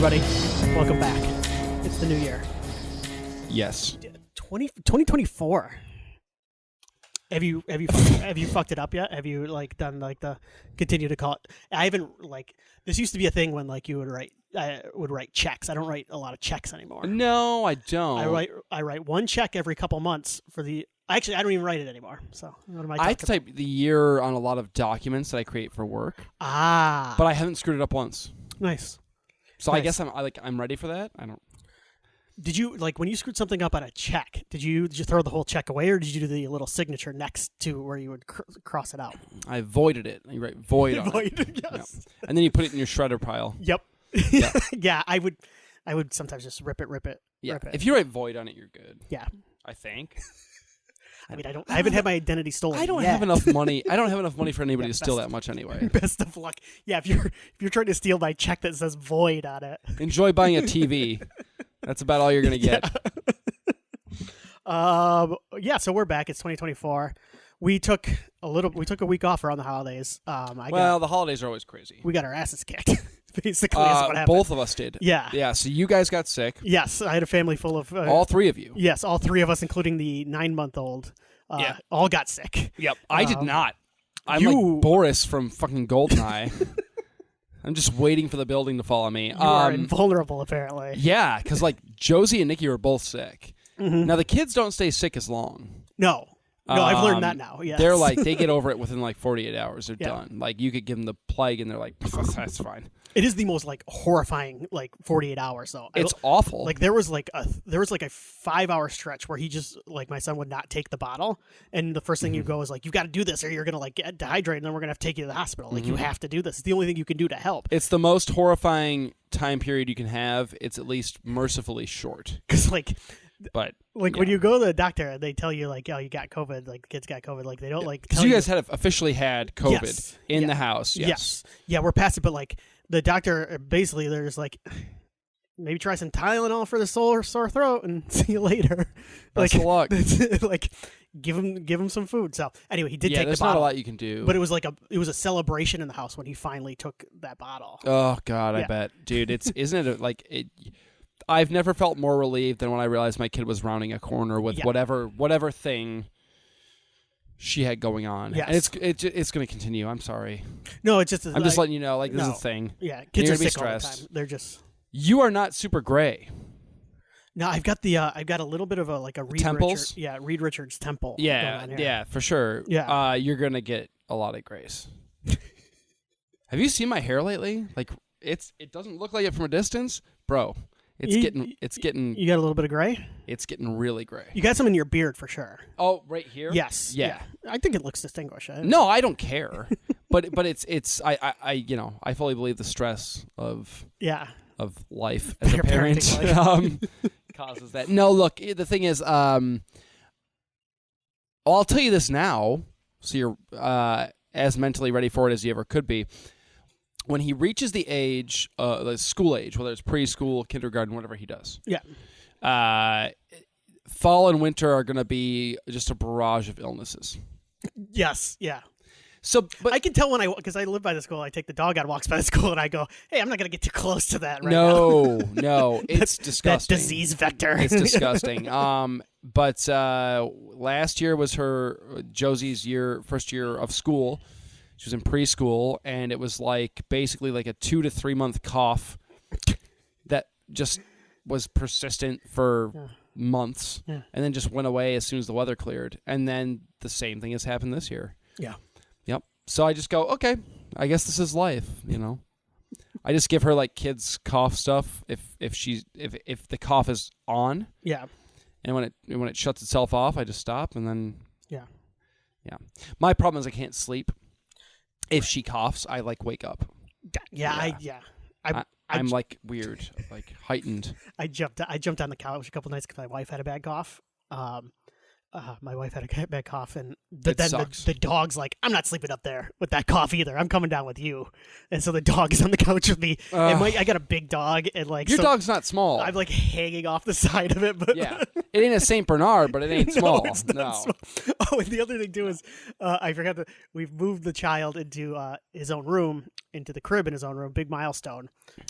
everybody. Welcome back. It's the new year. Yes. 2024. Have you fucked it up yet? Have you done the continue to call it? I haven't this used to be a thing when you would write checks. I don't write a lot of checks anymore. No, I don't. I write one check every couple months for the. Actually, I don't even write it anymore. So what am I? I type the year on a lot of documents that I create for work. Ah. But I haven't screwed it up once. Nice. So nice. I guess I'm ready for that. I don't. Did you when you screwed something up on a check? Did you throw the whole check away, or did you do the little signature next to where you would cross it out? I voided it. You write void on void, it. Yes. Yep. And then you put it in your shredder pile. Yep. Yep. Yeah, I would sometimes just rip it. Yeah. Rip it. If you write void on it, you're good. Yeah. I think. I mean, I haven't had my identity stolen. I don't yet. have enough money. I don't have enough money for anybody to steal that much anyway. Best of luck. Yeah, if you're trying to steal my check that says void on it. Enjoy buying a TV. That's about all you're gonna get. Yeah. So we're back. It's 2024. We took a week off around the holidays. The holidays are always crazy. We got our asses kicked. Basically, is what happened. Both of us did. Yeah. Yeah. So you guys got sick. Yes, I had a family full of all three of you. Yes, all three of us, including the 9-month-old. All got sick. Yep. I did not. I'm you- like Boris from fucking Goldeneye. I'm just waiting for the building to fall on me. You are invulnerable, apparently. Yeah, because Josie and Nikki were both sick. Mm-hmm. Now the kids don't stay sick as long. No, I've learned that now. Yes. They're they get over it within 48 hours. They're Yeah. done. You could give them the plague and they're like, that's fine. It is the most horrifying 48 hours though. It's awful. There was a 5-hour stretch where he just my son would not take the bottle, and the first thing you go is you've got to do this or you're gonna get dehydrated and then we're gonna have to take you to the hospital. You have to do this. It's the only thing you can do to help. It's the most horrifying time period you can have. It's at least mercifully short. Because But when you go to the doctor and they tell you oh, you got COVID, the kids got COVID, they don't because you guys had officially had COVID Yes. in Yeah. the house. Yes. Yeah, we're past it, but the doctor basically they're just maybe try some Tylenol for the sore throat and see you later. Best of luck. Give him some food. So anyway, he did take the bottle. There's not a lot you can do. But it was it was a celebration in the house when he finally took that bottle. Oh God, Yeah. I bet, dude. Isn't it I've never felt more relieved than when I realized my kid was rounding a corner with whatever thing she had going on. Yes. And it's going to continue. I'm sorry. No, it's just I'm just letting you know, this is a thing. Yeah, kids are gonna be sick all the stressed. time. They're just. You are not super gray. No, I've got a little bit of a Reed temples? Richards. Yeah, Reed Richards temple. Yeah, going on here. yeah, for sure. Yeah. You're going to get a lot of grace. Have you seen my hair lately? It doesn't look like it from a distance, bro. It's getting. You got a little bit of gray. It's getting really gray. You got some in your beard for sure. Oh, right here. Yes. Yeah. I think it looks distinguished. No, I don't care. but it's I fully believe the stress of life as a parent causes that. No, look, the thing is, I'll tell you this now, so you're as mentally ready for it as you ever could be. When he reaches the age, the school age, whether it's preschool, kindergarten, whatever he does, fall and winter are going to be just a barrage of illnesses. Yes, yeah. So, but I can tell because I live by the school. I take the dog on walks by the school, and I go, "Hey, I'm not going to get too close to that right now." No, it's disgusting. That disease vector. It's disgusting. But last year was Josie's first year of school. She was in preschool, and it was basically a 2 to 3 month cough that just was persistent for months, and then just went away as soon as the weather cleared. And then the same thing has happened this year. Yeah. Yep. So I just go, okay, I guess this is life, I just give her kids cough stuff if the cough is on. Yeah. And when it shuts itself off, I just stop, and then yeah. My problem is I can't sleep. If she coughs, I wake up. Yeah. I'm weird, heightened. I jumped on the couch a couple nights because my wife had a bad cough. my wife had a bad cough, and It then sucks. the dog's like, I'm not sleeping up there with that cough either. I'm coming down with you. And so the dog is on the couch with me. And I got a big dog, and like Your dog's not small. I'm like hanging off the side of it. But Yeah, it ain't a Saint Bernard, but it ain't small. No, it's not small. Oh, and the other thing too is, I forgot that we've moved the child into his own room, into the crib in his own room. Big milestone.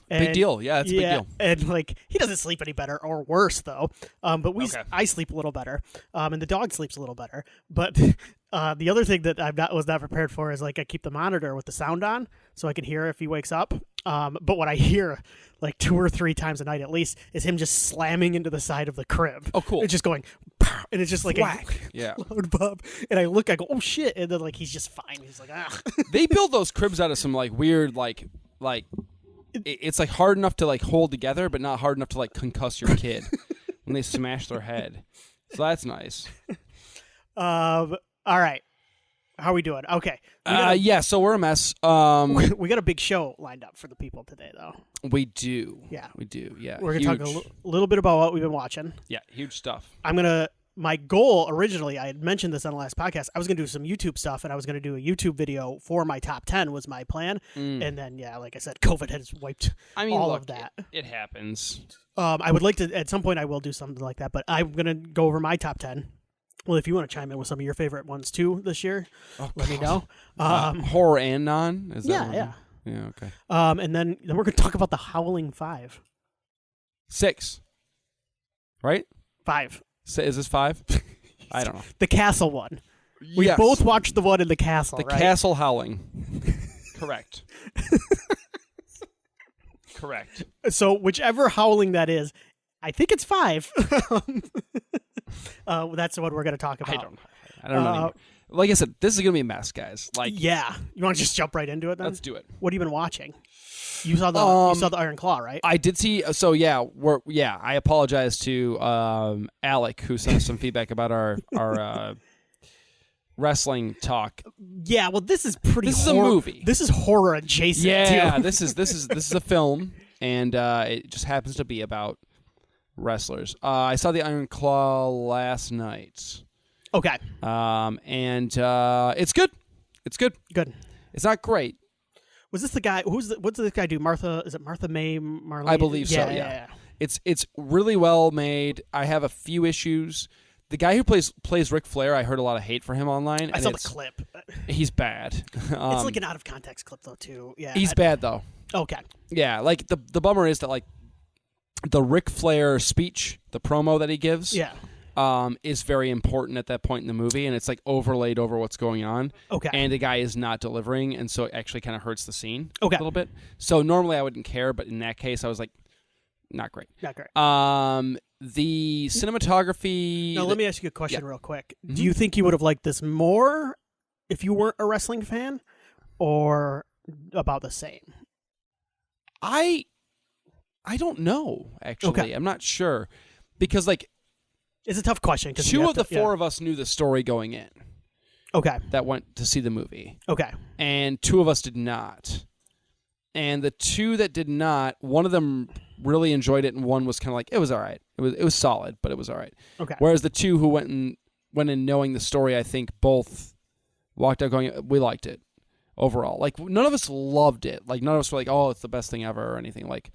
And, Big deal. Yeah, it's a big deal. And like he doesn't sleep any better or worse though. But I sleep a little better. And the dog sleeps a little better. But the other thing that was not prepared for is like I keep the monitor with the sound on so I can hear if he wakes up. But what I hear like 2 or 3 times a night at least is him just slamming into the side of the crib. Oh, cool. It's just going, pow, and it's just like Whack. a loud pop. And I look, I go, oh shit, and then like he's just fine. He's like, ah. They build those cribs out of some like weird it's like hard enough to like hold together, but not hard enough to like concuss your kid when they smash their head. So that's nice. All right. How are we doing? Okay. So we're a mess. We got a big show lined up for the people today, though. We do. Yeah. We do. Yeah. We're going to talk a little bit about what we've been watching. Yeah, huge stuff. My goal originally, I had mentioned this on the last podcast, I was going to do some YouTube stuff, and I was going to do a YouTube video for my top 10 was my plan. And then, like I said, COVID has wiped all of that. It happens. I would like to, at some point I will do something like that, but I'm going to go over my top 10. Well, if you want to chime in with some of your favorite ones too this year, let me know. Horror and non? Is that yeah. Yeah, okay. And then we're going to talk about the Howling 5. 6. Right? 5. Is this 5? I don't know. The castle one. We Yes. both watched the one in the castle, The right? castle howling. Correct. Correct. So whichever howling that is, I think it's 5. That's what we're going to talk about. I don't know anymore. Like I said, this is going to be a mess, guys. Like, yeah. You want to just jump right into it then? Let's do it. What have you been watching? You saw the Iron Claw, right? I did see. So I apologize to Alec, who sent us some feedback about our wrestling talk. Yeah, well, this is pretty. This is a movie. This is horror adjacent. Yeah, too. this is a film, and it just happens to be about wrestlers. I saw the Iron Claw last night. Okay. And it's good. It's good. Good. It's not great. Was this the guy? What's this guy do? Martha? Is it Martha May Marlene? I believe so. Yeah. It's really well made. I have a few issues. The guy who plays Ric Flair, I heard a lot of hate for him online. I saw the clip. He's bad. It's like an out of context clip though too. Yeah. He's bad though. Okay. Yeah, like the bummer is that like the Ric Flair speech, the promo that he gives. Yeah. Is very important at that point in the movie, and it's like overlaid over what's going on. Okay. And the guy is not delivering, and so it actually kind of hurts the scene a Okay. little bit. So normally I wouldn't care, but in that case I was like, not great. Not great. The cinematography. Now let me ask you a question real quick. Mm-hmm. Do you think you would have liked this more if you weren't a wrestling fan, or about the same? I don't know, actually. Okay. I'm not sure. Because like it's a tough question. Two of the four of us knew the story going in. Okay. That went to see the movie. Okay. And 2 of us did not. And the 2 that did not, one of them really enjoyed it, and one was kind of like, it was all right. It was solid, but it was all right. Okay. Whereas the 2 who went in knowing the story, I think both walked out going, we liked it overall. Like, none of us loved it. Like, none of us were like, oh, it's the best thing ever or anything. Like,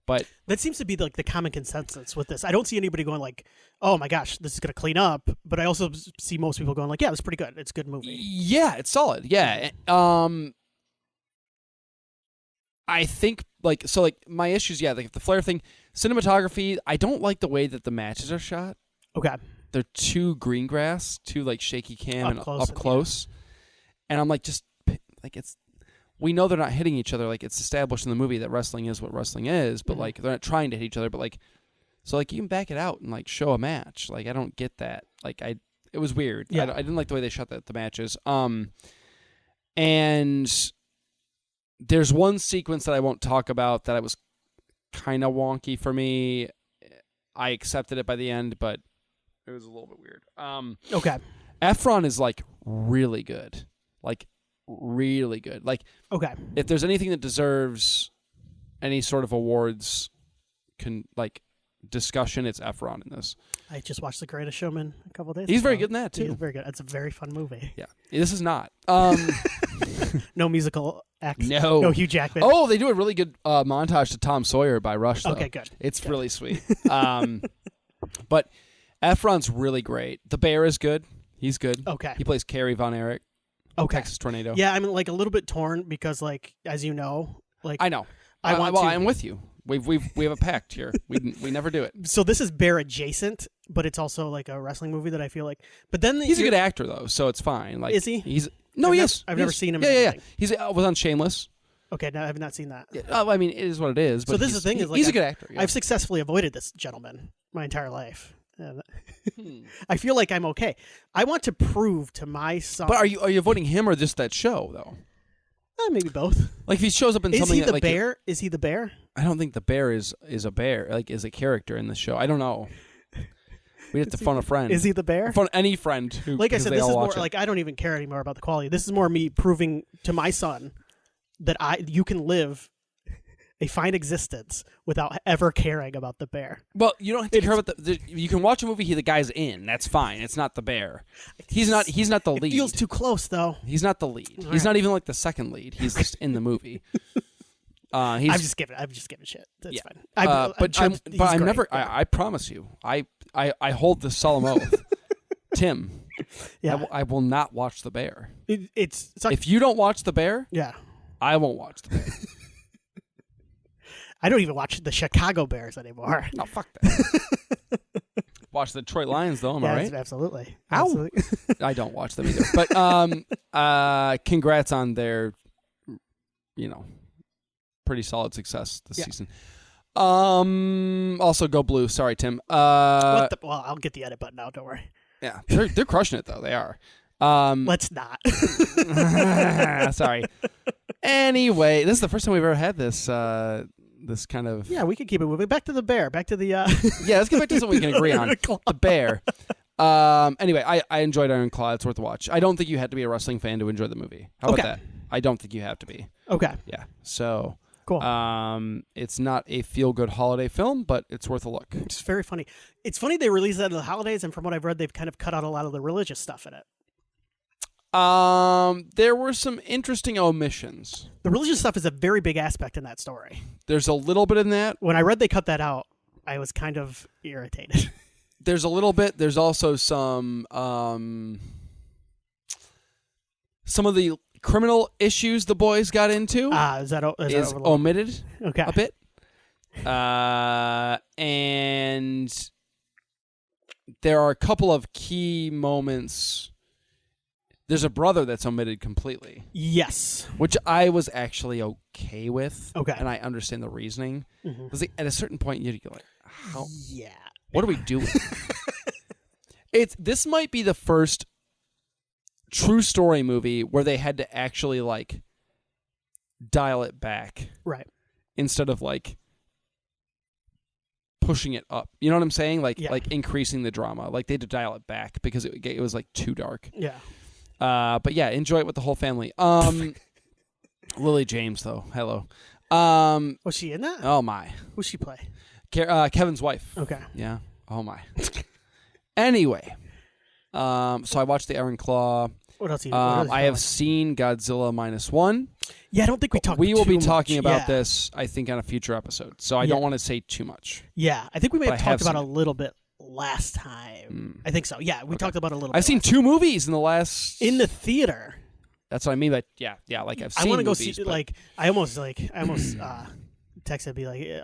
but that seems to be like the common consensus with this. I don't see anybody going like, "Oh my gosh, this is going to clean up." But I also see most people going like, "Yeah, it's pretty good. It's a good movie." Yeah, it's solid. Yeah. I think like my issues. Yeah, like the Flair thing, cinematography. I don't like the way that the matches are shot. Okay. They're too green grass, too like shaky cam and up close, yeah. And I'm like, just like it's. We know they're not hitting each other. Like, it's established in the movie that wrestling is what wrestling is, but, like, they're not trying to hit each other. But, like, so, like, you can back it out and, like, show a match. Like, I don't get that. Like, it was weird. Yeah. I didn't like the way they shot the matches. And there's one sequence that I won't talk about that it was kind of wonky for me. I accepted it by the end, but it was a little bit weird. Okay. Efron is, like, really good. Like, really good. Like, okay, if there's anything that deserves any sort of awards discussion, it's Efron in this. I just watched The Greatest Showman a couple days ago. He's very good in that too. He's very good. It's a very fun movie. Yeah, this is not. No musical acts. No Hugh Jackman. Oh, they do a really good montage to Tom Sawyer by Rush. Though. Okay, good. It's really sweet. But Efron's really great. The Bear is good. He's good. Okay. He plays Carrie Von Erich. Okay. Texas Tornado. Yeah, I'm like a little bit torn because, like, as you know, like I know. I'm with you. We have a pact here. We never do it. So this is Bear adjacent, but it's also like a wrestling movie that I feel like. But then he's a good actor though, so it's fine. Like, is he? I've never seen him. Yeah. He's was on Shameless. Okay, no, I have not seen that. Yeah, I mean, it is what it is. But so this is the thing: he's a good actor. Yeah. I've successfully avoided this gentleman my entire life. And I feel like I'm okay. I want to prove to my son. But are you avoiding him or just that show though? Maybe both. Like if he shows up in is something, he the like bear? Is he the bear? I don't think the bear is a bear. Like is a character in the show. I don't know. We have to phone a friend. Is he the bear? Phone any friend. Like I said, this is more like I don't even care anymore about the quality. This is more me proving to my son that you can live a fine existence without ever caring about the bear. Well, you don't have to care about you can watch a movie the guy's in. That's fine. It's not the bear. He's not the lead. It feels too close though. He's not the lead. All He's right. not even like the second lead. He's just in the movie. I'm just giving shit. That's fine. I'm never. I promise you. I hold the solemn oath, Tim. Yeah. I will not watch the bear. It's like, if you don't watch the bear, yeah, I won't watch the bear. I don't even watch the Chicago Bears anymore. No, fuck that. Watch the Detroit Lions though. Am I right? Absolutely. Ow. Absolutely. I don't watch them either. But congrats on their, pretty solid success this season. Also go Blue. Sorry, Tim. Well, I'll get the edit button out. Don't worry. Yeah, they're crushing it though. They are. Let's not. Sorry. Anyway, this is the first time we've ever had this this kind of. Yeah, we can keep it moving. Back to the bear. Back to the. Yeah, let's get back to something we can agree on. The bear. Anyway, I enjoyed Iron Claw. It's worth a watch. I don't think you had to be a wrestling fan to enjoy the movie. How about that? I don't think you have to be. Okay. Yeah. So. Cool. It's not a feel-good holiday film, but it's worth a look. It's very funny. It's funny they released that in the holidays, and from what I've read, they've kind of cut out a lot of the religious stuff in it. There were some interesting omissions. The religious stuff is a very big aspect in that story. There's a little bit in that. When I read they cut that out, I was kind of irritated. There's a little bit. There's also some of the criminal issues the boys got into is that omitted a bit. And there are a couple of key moments. There's a brother that's omitted completely. Yes. Which I was actually okay with. Okay. And I understand the reasoning. Because at a certain point, you're like, how? Yeah. What are we doing? This might be the first true story movie where they had to actually like dial it back. Right. Instead of like pushing it up. You know what I'm saying? Like increasing the drama. Like they had to dial it back because it was like too dark. Yeah. But yeah, enjoy it with the whole family. Lily James though. Hello. Was she in that? Oh my. Who's she play? Kevin's wife. Okay. Yeah. Oh my. Anyway. So I watched the Iron Claw. What else? I have seen Godzilla -1. Yeah, I don't think we talked. We will be talking about this, I think, on a future episode. So I don't want to say too much. Yeah, I think we may have talked about it a little bit last time. I think so. Yeah, we talked about it a little. I've seen 2 movies in the theater. That's what I mean by yeah. Like I've seen. I want to go movies, see. Like I almost texted be like,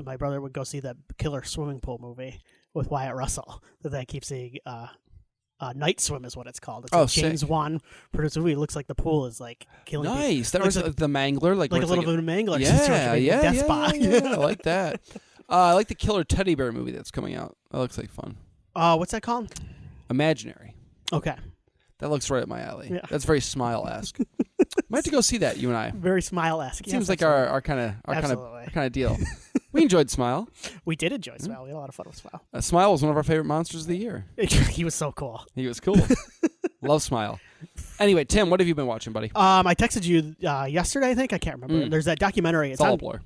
my brother would go see that killer swimming pool movie with Wyatt Russell that I keep seeing. Night Swim is what it's called. It's James Wan produced movie. It looks like the pool is like killing people. Nice. That was like the Mangler, like a little bit of Mangler. Yeah. Death Spot. I like that. I like the Killer Teddy Bear movie that's coming out. That looks like fun. What's that called? Imaginary. Okay. That looks right up my alley. Yeah. That's very Smile-esque. Might have to go see that, you and I. Very Smile-esque. Seems like our kind of deal. We enjoyed Smile. We did enjoy Smile. We had a lot of fun with Smile. Smile was one of our favorite monsters of the year. He was so cool. He was cool. Love Smile. Anyway, Tim, what have you been watching, buddy? I texted you yesterday, I think. I can't remember. There's that documentary. It's all a blur.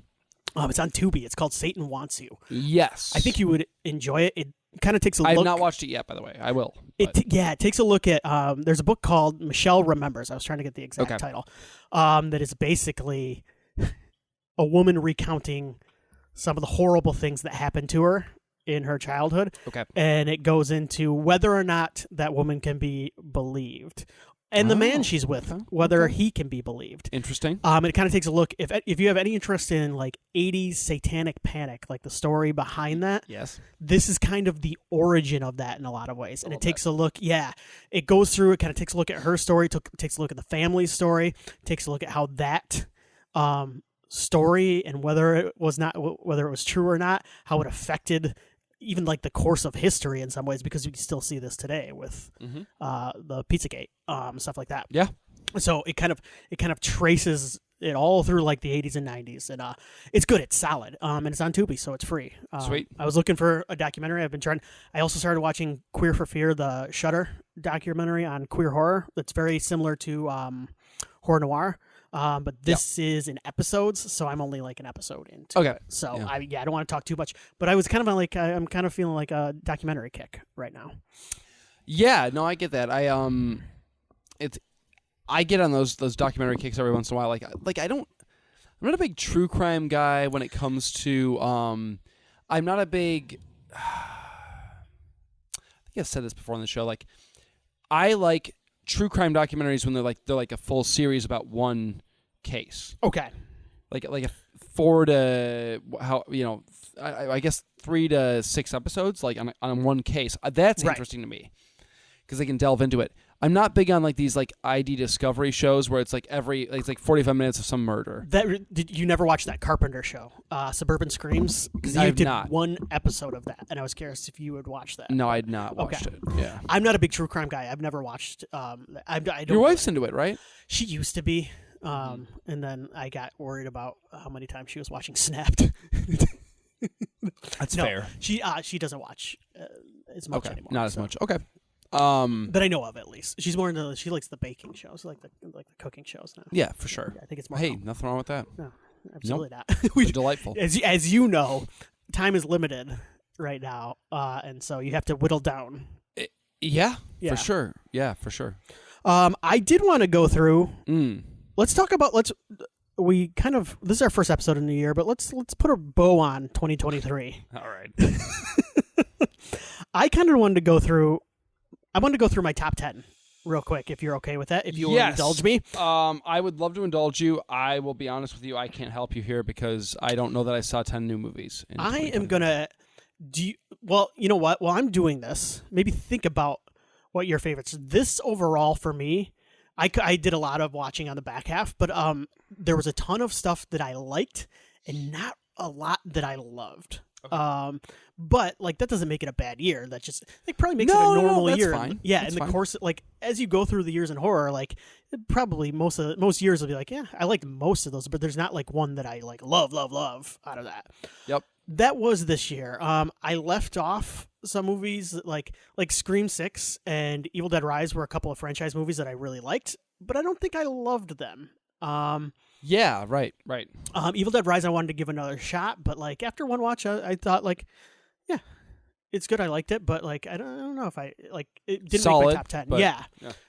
It's on Tubi. It's called Satan Wants You. Yes. I think you would enjoy it. It kind of takes a I look. have not watched it yet, by the way. I will. It takes a look at. There's a book called Michelle Remembers. I was trying to get the exact title. That is basically a woman recounting some of the horrible things that happened to her in her childhood. Okay. And it goes into whether or not that woman can be believed. And the man she's with, whether he can be believed. Interesting. It kind of takes a look. If you have any interest in like 80s satanic panic, like the story behind that, yes, this is kind of the origin of that in a lot of ways. And it takes a look. Yeah, it goes through. It kind of takes a look at her story. Takes a look at the family's story. Takes a look at how that story and whether it was true or not, how it affected even like the course of history in some ways, because you can still see this today with the Pizzagate, stuff like that. Yeah. So it kind of traces it all through like the 80s and 90s, and it's good. It's solid, and it's on Tubi, so it's free. Sweet. I was looking for a documentary. I've been trying. I also started watching Queer for Fear, the Shudder documentary on queer horror. That's very similar to horror noir. But this is in episodes, so I'm only like an episode into it. So I don't want to talk too much, but I was kind of like, I'm kind of feeling like a documentary kick right now. Yeah, no, I get that. I get on those documentary kicks every once in a while. I'm not a big true crime guy when it comes to, I'm not a big, I think I've said this before on the show. Like, I like true crime documentaries when they're like a full series about one case. Okay. Like a 4 to I guess 3 to 6 episodes, like on one case. That's interesting to me because they can delve into it. I'm not big on like these like ID Discovery shows where it's like it's like 45 minutes of some murder. Did you never watch that Carpenter show, Suburban Screams? Because I you have did not. one episode of that, and I was curious if you would watch that. No, I'd not watched it. Yeah, I'm not a big true crime guy. I've never watched. I don't. Your wife's into it, right? She used to be, and then I got worried about how many times she was watching Snapped. That's fair. She doesn't watch as much anymore. Not as much. Okay. That I know of, at least. She's more into. She likes the baking shows, like the cooking shows now. Yeah, for sure. I think it's more. Hey, nothing wrong with that. No, absolutely not. It's delightful. As you know, time is limited right now, and so you have to whittle down. Yeah, for sure. Yeah, for sure. I did want to go through. Let's talk about. We kind of. This is our first episode in the year, but let's put a bow on 2023. All right. I kind of wanted to go through. I wanted to go through my top 10 real quick, if you're okay with that. If you will indulge me. I would love to indulge you. I will be honest with you. I can't help you here because I don't know that I saw 10 new movies. I am going to well, you know what? While I'm doing this, maybe think about what your favorites. This overall for me, I did a lot of watching on the back half, but there was a ton of stuff that I liked and not a lot that I loved. Okay. But like that doesn't make it a bad year. That just probably makes it a normal year. Fine. Yeah, that's in the fine. course, like as you go through the years in horror, like probably most years will be like, yeah, I liked most of those, but there's not like one that I like love out of that. Yep. That was this year. I left off some movies like Scream 6 and Evil Dead Rise were a couple of franchise movies that I really liked, but I don't think I loved them. Yeah, right. Evil Dead Rise I wanted to give another shot, but like after one watch I thought like, yeah, it's good. I liked it, but like I don't know if I like it didn't make my top 10. Yeah.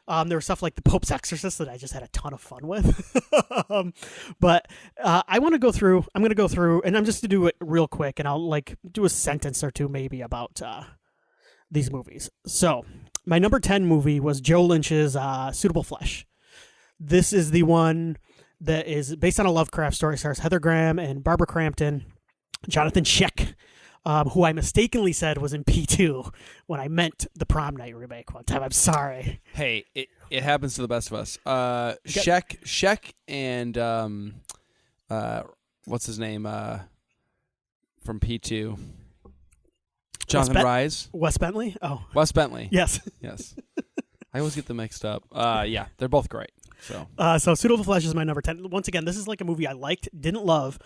There was stuff like The Pope's Exorcist that I just had a ton of fun with. But I want to go through. I'm going to go through, and I'm just to do it real quick, and I'll like do a sentence or two maybe about these movies. So my number 10 movie was Joe Lynch's Suitable Flesh. This is the one that is based on a Lovecraft story. Stars Heather Graham and Barbara Crampton, Jonathan Schick, who I mistakenly said was in P2 when I meant the Prom Night remake one time. I'm sorry. Hey, it happens to the best of us. Schick and what's his name from P2? Jonathan Rhys. Wes Bentley? Oh. Wes Bentley. Yes. Yes. I always get them mixed up. Yeah, they're both great. So Suitable Flesh is my number 10. Once again, this is like a movie I liked, didn't love,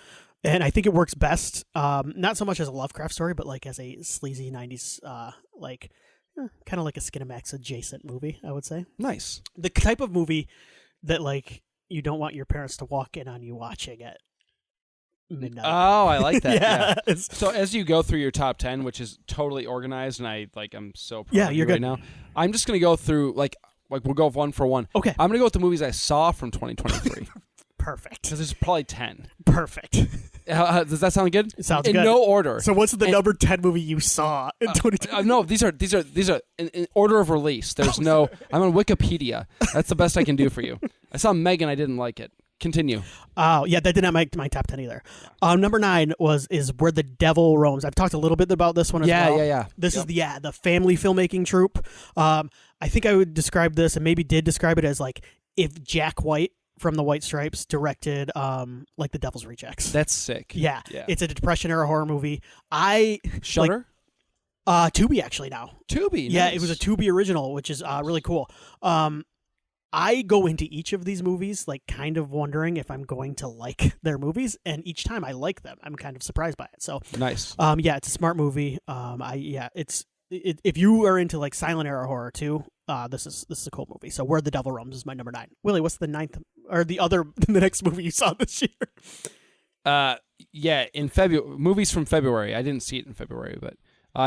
and I think it works best, not so much as a Lovecraft story, but like as a sleazy 90s, kind of like a Skinamax adjacent movie, I would say. Nice. The type of movie that like you don't want your parents to walk in on you watching it. midnight. Oh, I like that. Yeah. Yeah. So as you go through your top 10, which is totally organized, and I'm so proud of you you're right good. now. I'm just gonna go through like we'll go one for one. Okay. I'm gonna go with the movies I saw from 2023 Perfect. because there's probably 10. Perfect. Does that sound good? It sounds in good. no order. So what's the number 10 movie you saw in 2020? No, these are in order of release. There's no. I'm on Wikipedia. That's the best I can do for you. I saw Megan. I didn't like it. Continue. Oh, yeah, that did not make my top 10 either. Number 9 is Where the Devil Roams. I've talked a little bit about this one as well. Yeah. This is the family filmmaking troupe. I think I would describe this, and maybe did describe it as like if Jack White from the White Stripes directed like The Devil's Rejects. That's sick. Yeah. It's a Depression era horror movie. Shudder? Tubi actually now. Tubi. Yeah, nice. it was a Tubi original, which is really cool. I go into each of these movies like kind of wondering if I'm going to like their movies, and each time I like them. I'm kind of surprised by it. So nice. It's a smart movie. If you are into like silent era horror too, this is a cool movie. So Where the Devil Roams is my number 9. Willie, what's the 9th or the next movie you saw this year? In February, movies from February. I didn't see it in February, but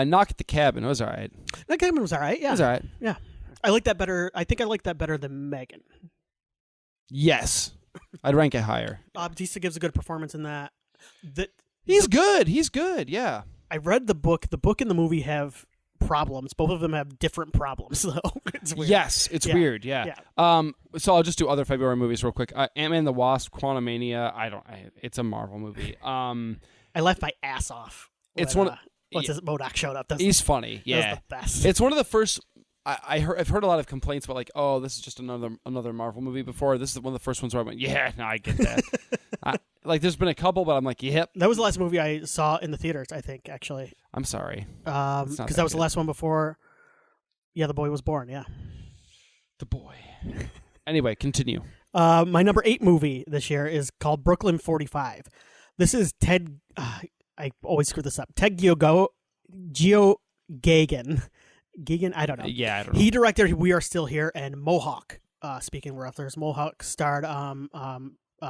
Knock at the Cabin. It was all right. That Cabin was all right. Yeah, it was all right. Yeah, I like that better. I think I like that better than Megan. Yes, I'd rank it higher. Bautista gives a good performance in that. He's good. He's good. Yeah. I read the book. The book and the movie have problems. Both of them have different problems, though. It's weird. Yes, it's weird. Yeah. So I'll just do other February movies real quick. Ant-Man and the Wasp, Quantumania. It's a Marvel movie. I left my ass off. It's one. MODOK showed up. He's funny. Yeah, that was the best. It's one of the first. I've heard a lot of complaints about like, oh, this is just another Marvel movie. Before this is one of the first ones where I went, yeah, no, I get that. There's been a couple, but I'm like, yep. That was the last movie I saw in the theaters. I think actually. I'm sorry. Because that was the last one before. Yeah, The Boy Was Born. Yeah. The Boy. Anyway, continue. My number 8 movie this year is called Brooklyn 45. This is Ted. I always screw this up. Ted Geo Gagan. Gigan, I don't know. Yeah, I don't know. He directed We Are Still Here and Mohawk. Speaking of authors, Mohawk starred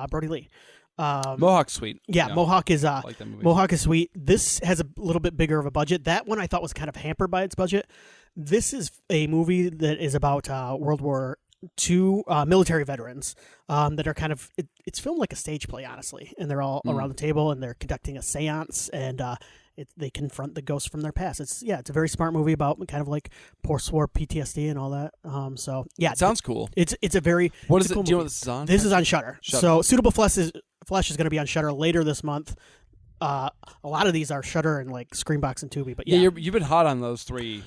Brody Lee. Mohawk's sweet. Yeah, Mohawk is I like that movie. Mohawk is sweet. This has a little bit bigger of a budget. That one I thought was kind of hampered by its budget. This is a movie that is about World War II military veterans that are kind of it's filmed like a stage play, honestly, and they're all around the table and they're conducting a seance and they confront the ghosts from their past. It's a very smart movie about kind of like post-war PTSD and all that. It sounds cool. It's a very what is it? Cool Do you know movie. what this is on? This is on Shudder. So Suitable Flesh is going to be on Shudder later this month. A lot of these are Shudder and like Screenbox and Tubi, but you've been hot on those 3.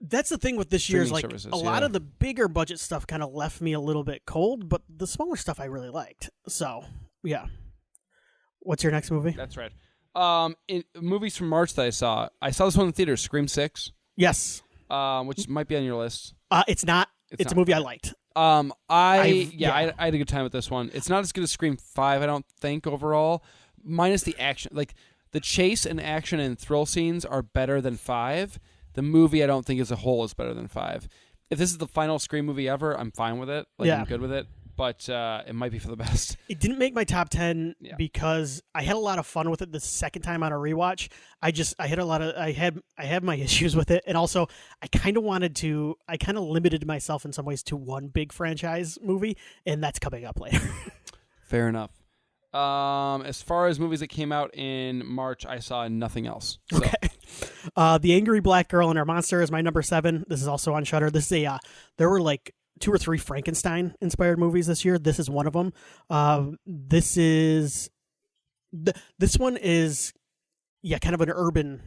That's the thing with this year's like services, a lot of the bigger budget stuff kind of left me a little bit cold, but the smaller stuff I really liked. So yeah, what's your next movie? That's right. In movies from March that I saw this one in the theater, Scream 6. Yes. Which might be on your list. It's not. It's a movie I liked. I had a good time with this one. It's not as good as Scream 5, I don't think, overall. Minus the action. Like, the chase and action and thrill scenes are better than 5. The movie, I don't think, as a whole is better than 5. If this is the final Scream movie ever, I'm fine with it. I'm good with it. But it might be for the best. It didn't make my top 10 because I had a lot of fun with it the second time on a rewatch. I had my issues with it, and also I kind of limited myself in some ways to one big franchise movie, and that's coming up later. Fair enough. As far as movies that came out in March, I saw nothing else. So. Okay. The Angry Black Girl and Her Monster is my number 7. This is also on Shudder. This is there were like 2 or 3 Frankenstein inspired movies this year. This is one of them. This one is kind of an urban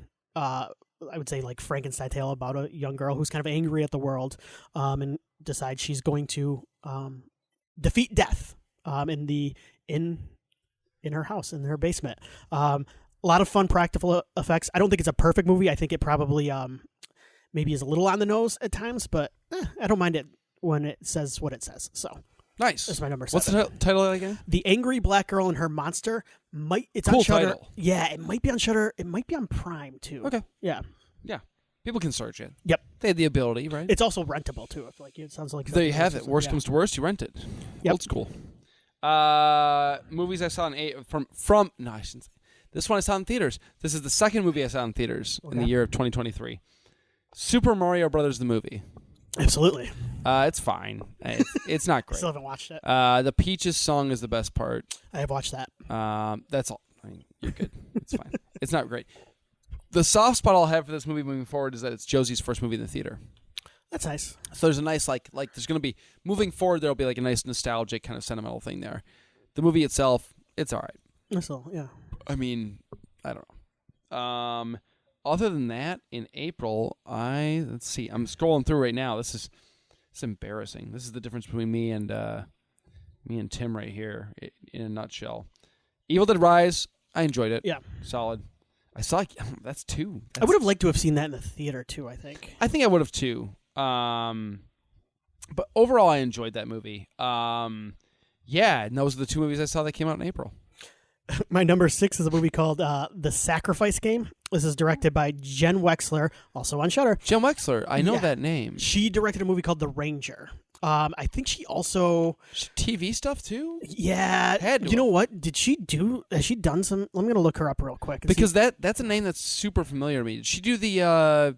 I would say like Frankenstein tale about a young girl who's kind of angry at the world and decides she's going to defeat death in her house, in her basement. A lot of fun practical effects. I don't think it's a perfect movie. I think it probably maybe is a little on the nose at times, but I don't mind it when it says what it says. So nice. That's my number 7. What's the title again? The Angry Black Girl and Her Monster. It's cool on Shudder. Title. Yeah, it might be on Shudder. It might be on Prime too. Okay. Yeah. Yeah. People can search it. Yep. They have the ability, right? It's also rentable too. If it sounds like there you have it. Worst comes to worst, you rent it. Yep. Old school. Movies I saw in I shouldn't say. This one I saw in theaters. This is the second movie I saw in theaters in the year of 2023. Super Mario Brothers the movie. Absolutely. It's fine. It's not great. Still haven't watched it. The Peaches song is the best part. I have watched that. That's all. I mean, you're good. It's fine. It's not great. The soft spot I'll have for this movie moving forward is that it's Josie's first movie in the theater. That's nice. So there's a nice like there's going to be moving forward. There'll be like a nice nostalgic kind of sentimental thing there. The movie itself, it's all right. That's all. Yeah. I mean, I don't know. Other than that, in April, let's see. I'm scrolling through right now. It's embarrassing. This is the difference between me and Tim right here in a nutshell. Evil Dead Rise. I enjoyed it. Yeah. Solid. I saw that's two. I would have liked to have seen that in the theater too, I think. I think I would have too. But overall I enjoyed that movie. Yeah, and those are the two movies I saw that came out in April. My number 6 is a movie called The Sacrifice Game. This is directed by Jen Wexler, also on Shudder. Jen Wexler, I know that name. She directed a movie called The Ranger. I think she also TV stuff too. Yeah, you know what? Has she done some? I'm gonna look her up real quick because that's a name that's super familiar to me. Did she do the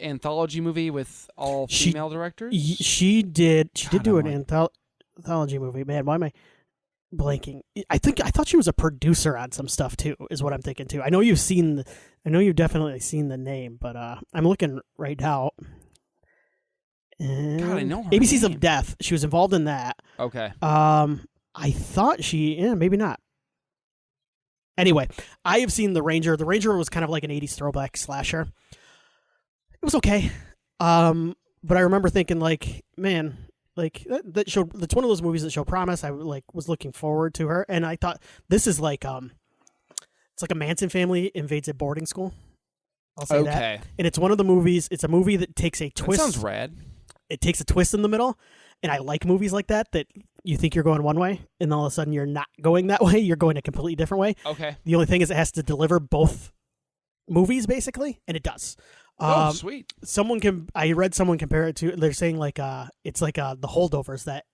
anthology movie with all female directors? She did. She did do an anthology movie. Man, why am I blanking? I thought she was a producer on some stuff too. Is what I'm thinking too. I know you've definitely seen the name, but I'm looking right now. God, I know her ABCs name. of Death. She was involved in that. Okay. I thought maybe not. Anyway, I have seen The Ranger. The Ranger was kind of like an 80s throwback slasher. It was okay. But I remember thinking like, man, like that showed, that's one of those movies that show promise. I was looking forward to her, and I thought this is like it's like a Manson family invades a boarding school. I'll say that. And it's one of the movies. It's a movie that takes a twist. That sounds rad. It takes a twist in the middle, and I like movies like that you think you're going one way, and all of a sudden you're not going that way. You're going a completely different way. Okay. The only thing is it has to deliver both movies, basically, and it does. Sweet. I read someone compare it to, they're saying like it's like The Holdovers, that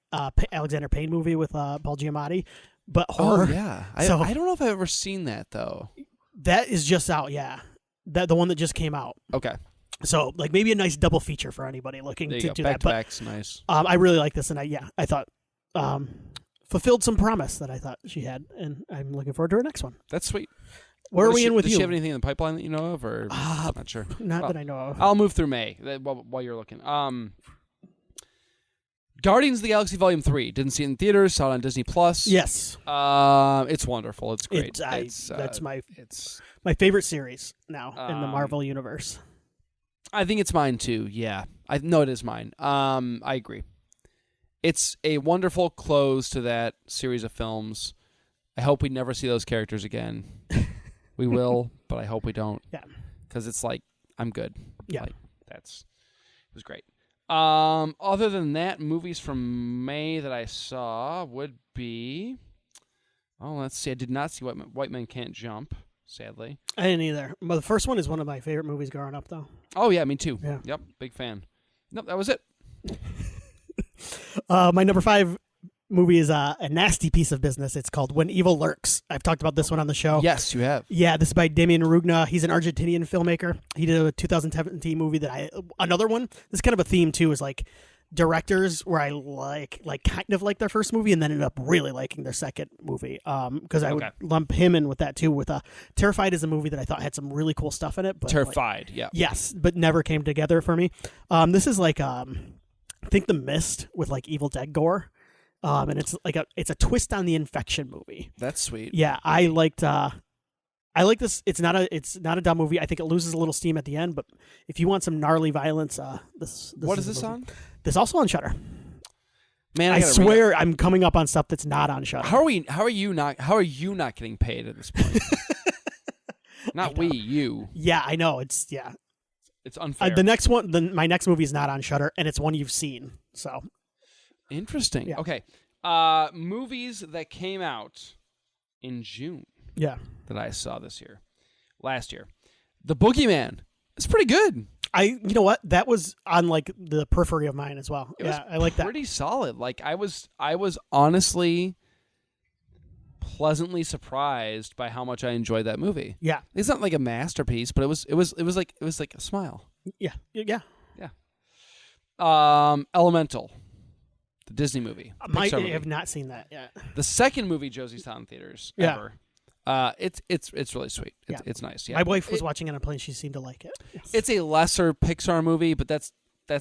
Alexander Payne movie with Paul Giamatti, but horror. Oh, yeah. I don't know if I've ever seen that, though. That is just out, yeah. The one that just came out. Okay. So, like, maybe a nice double feature for anybody looking to do that. Back-to-back's nice. I really like this, and I thought fulfilled some promise that I thought she had, and I'm looking forward to her next one. That's sweet. Where are we in with you? Does she have anything in the pipeline that you know of, or I'm not sure? Not that I know of. I'll move through May while you're looking. Guardians of the Galaxy Volume 3. Didn't see it in theaters. Saw it on Disney Plus. Yes. It's wonderful. It's great. That's my favorite series now in the Marvel universe. I think it's mine too. Yeah. No, it is mine. I agree. It's a wonderful close to that series of films. I hope we never see those characters again. We will, but I hope we don't. Yeah. Because it's like, I'm good. Yeah. Like, it was great. Other than that, movies from May that I saw would be, let's see. I did not see White Men Can't Jump, sadly. I didn't either. But the first one is one of my favorite movies growing up, though. Oh, yeah, me too. Yeah. Yep, big fan. Nope, that was it. My number 5 movie is a nasty piece of business. It's called When Evil Lurks. I've talked about this one on the show. Yes, you have. Yeah, this is by Damien Rugna. He's an Argentinian filmmaker. He did a 2017 movie another one. This is kind of a theme too, is like directors where I like kind of like their first movie and then ended up really liking their second movie. Because I would lump him in with that too. With Terrified is a movie that I thought had some really cool stuff in it. But Terrified, yeah. Yes, but never came together for me. This is like I think The Mist with like Evil Dead gore. And it's like it's a twist on the Infection movie. That's sweet. Yeah, I like this. It's not a dumb movie. I think it loses a little steam at the end, but if you want some gnarly violence, this what is this on? This also on Shudder. Man, I swear I'm coming up on stuff that's not on Shudder. How are you not getting paid at this point? Not we, you. Yeah, I know. It's unfair. The next one, my next movie is not on Shudder, and it's one you've seen. So. Interesting. Yeah. Okay. Movies that came out in June. Yeah. That I saw last year. The Boogeyman. It's pretty good. You know what? That was on like the periphery of mine as well. I like that. Pretty solid. Like I was honestly pleasantly surprised by how much I enjoyed that movie. Yeah. It's not like a masterpiece, but it was like a smile. Yeah. Yeah. Elemental, the Disney movie. I movie. have not seen that yet. The second movie Josie saw in theaters ever. It's really sweet. It's nice. Yeah. My wife was watching it on a plane. She seemed to like it. Yes. It's a lesser Pixar movie, but that's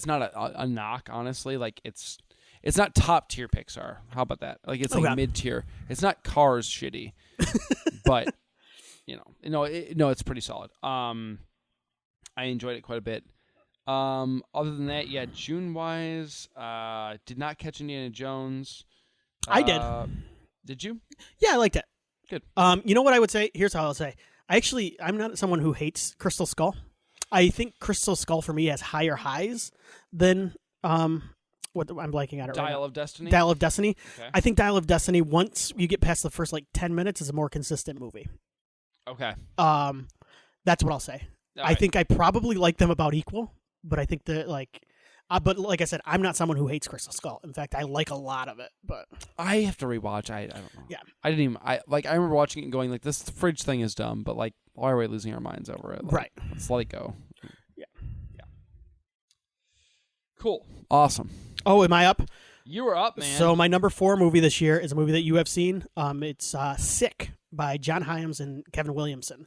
not a knock, honestly. Like it's not top tier Pixar. How about that? Like it's like mid tier. It's not Cars shitty, but it's pretty solid. I enjoyed it quite a bit. Other than that, yeah, June wise, did not catch Indiana Jones. I did. Did you? Yeah, I liked it. Good. You know what I would say? Here's how I'll say. I'm not someone who hates Crystal Skull. I think Crystal Skull for me has higher highs than what I'm blanking on it right now. Dial of Destiny. Dial of Destiny. Okay. I think Dial of Destiny, once you get past the first 10 minutes, is a more consistent movie. Okay. That's what I'll say. I think I probably like them about equal, but I think that but like I said, I'm not someone who hates Crystal Skull. In fact, I like a lot of it. But I have to rewatch. I don't know. Yeah. I didn't even. I remember watching it and going this fridge thing is dumb, but why are we losing our minds over it? Right. Let's let it go. Yeah. Cool. Awesome. Oh, am I up? You were up, man. So my number 4 movie this year is a movie that you have seen. It's Sick by John Hyams and Kevin Williamson.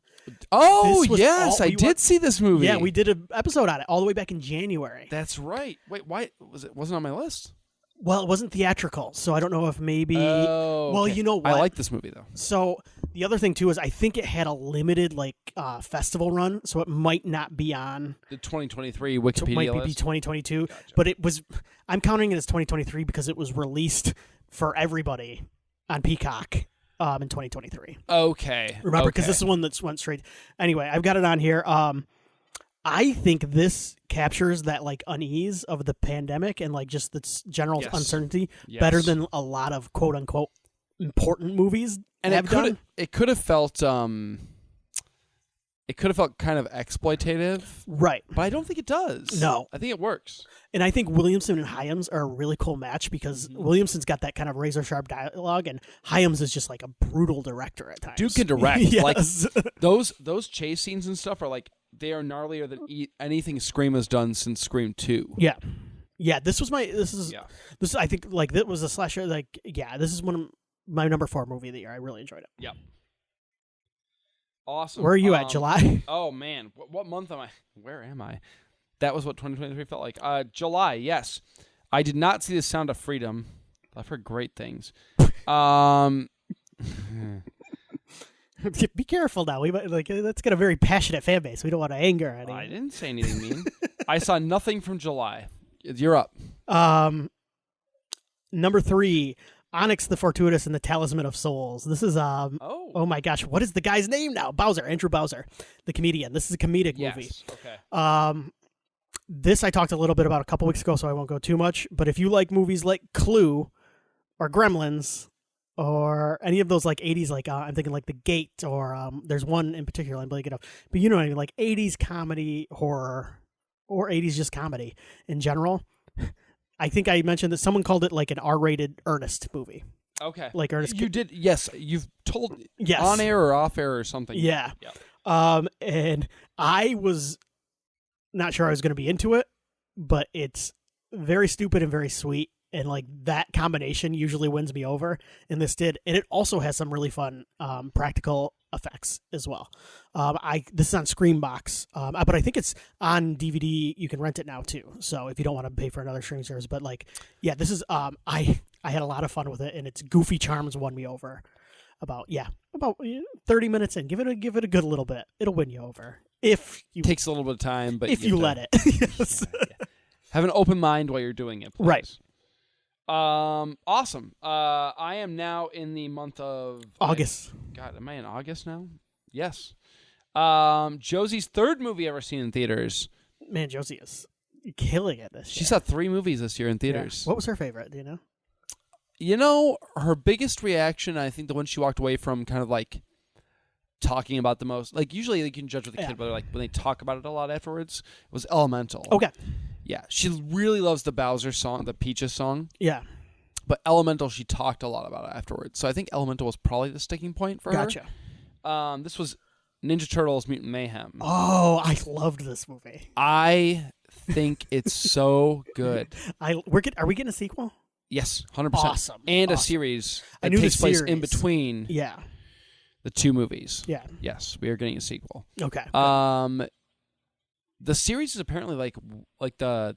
Oh, yes. I did see this movie. Yeah, we did an episode on it all the way back in January. That's right. Wait, why wasn't on my list? Well, it wasn't theatrical, so I don't know if maybe... Oh, well, okay. you know what? I like this movie, though. So the other thing, too, is I think it had a limited festival run, so it might not be on... The 2023 Wikipedia It might be list? 2022, Gotcha. but it was... I'm counting it as 2023 because it was released for everybody on Peacock in 2023. Okay. Remember, because this is one that went straight... Anyway, I've got it on here. I think this captures that unease of the pandemic and just the general uncertainty better than a lot of quote unquote important movies have done. It could have felt kind of exploitative, right? But I don't think it does. No, I think it works. And I think Williamson and Hyams are a really cool match because Williamson's got that kind of razor sharp dialogue, and Hyams is just a brutal director at times. Dude can direct. Yes. Those chase scenes and stuff are they are gnarlier than anything Scream has done since Scream 2. Yeah. Yeah, this I think that was a slasher this is one of my number 4 movie of the year. I really enjoyed it. Yeah. Awesome. Where are you at, July? Oh man, what month am I? Where am I? That was what 2023 felt like. July, yes. I did not see The Sound of Freedom. I've heard great things. Be careful now. We might, that's got a very passionate fan base. We don't want to anger anyone. I didn't say anything mean. I saw nothing from July. You're up. Number 3, Onyx the Fortuitous and the Talisman of Souls. This is oh my gosh, what is the guy's name now? Andrew Bowser, the comedian. This is a comedic movie. Okay. This I talked a little bit about a couple weeks ago, so I won't go too much. But if you like movies like Clue or Gremlins or any of those 80s, I'm thinking The Gate, or there's one in particular I'm blanking up. But you know what I mean, 80s comedy horror or 80s just comedy in general. I think I mentioned that someone called it an R-rated Ernest movie. Okay. Ernest. You did, yes. You've told yes. On air or off air or something. Yeah. Yep. And I was not sure I was going to be into it, but it's very stupid and very sweet. And that combination usually wins me over, and this did. And it also has some really fun practical effects as well. This is on Screambox, but I think it's on DVD. You can rent it now too. So if you don't want to pay for another streaming service, but this is I had a lot of fun with it, and its goofy charms won me over. About 30 minutes in, give it a good little bit. It'll win you over if you takes a little bit of time, but if you let it. Yes. Yeah. Have an open mind while you're doing it. Please. Right. Awesome. I am now in the month of August. God, am I in August now? Yes. Josie's third movie ever seen in theaters. Man, Josie is killing it this year. She saw 3 movies this year in theaters. Yeah. What was her favorite? Do you know? Her biggest reaction, I think the one she walked away from kind of talking about the most, usually you can judge with a kid, but when they talk about it a lot afterwards, was Elemental. Okay. Yeah, she really loves the Bowser song, the Peaches song. Yeah. But Elemental, she talked a lot about it afterwards. So I think Elemental was probably the sticking point for her. Gotcha. This was Ninja Turtles Mutant Mayhem. Oh, I loved this movie. I think it's so good. Are we getting a sequel? Yes, 100%. Awesome. And awesome. A series I that knew takes the place series. in between the two movies. Yeah. Yes, we are getting a sequel. Okay. The series is apparently like the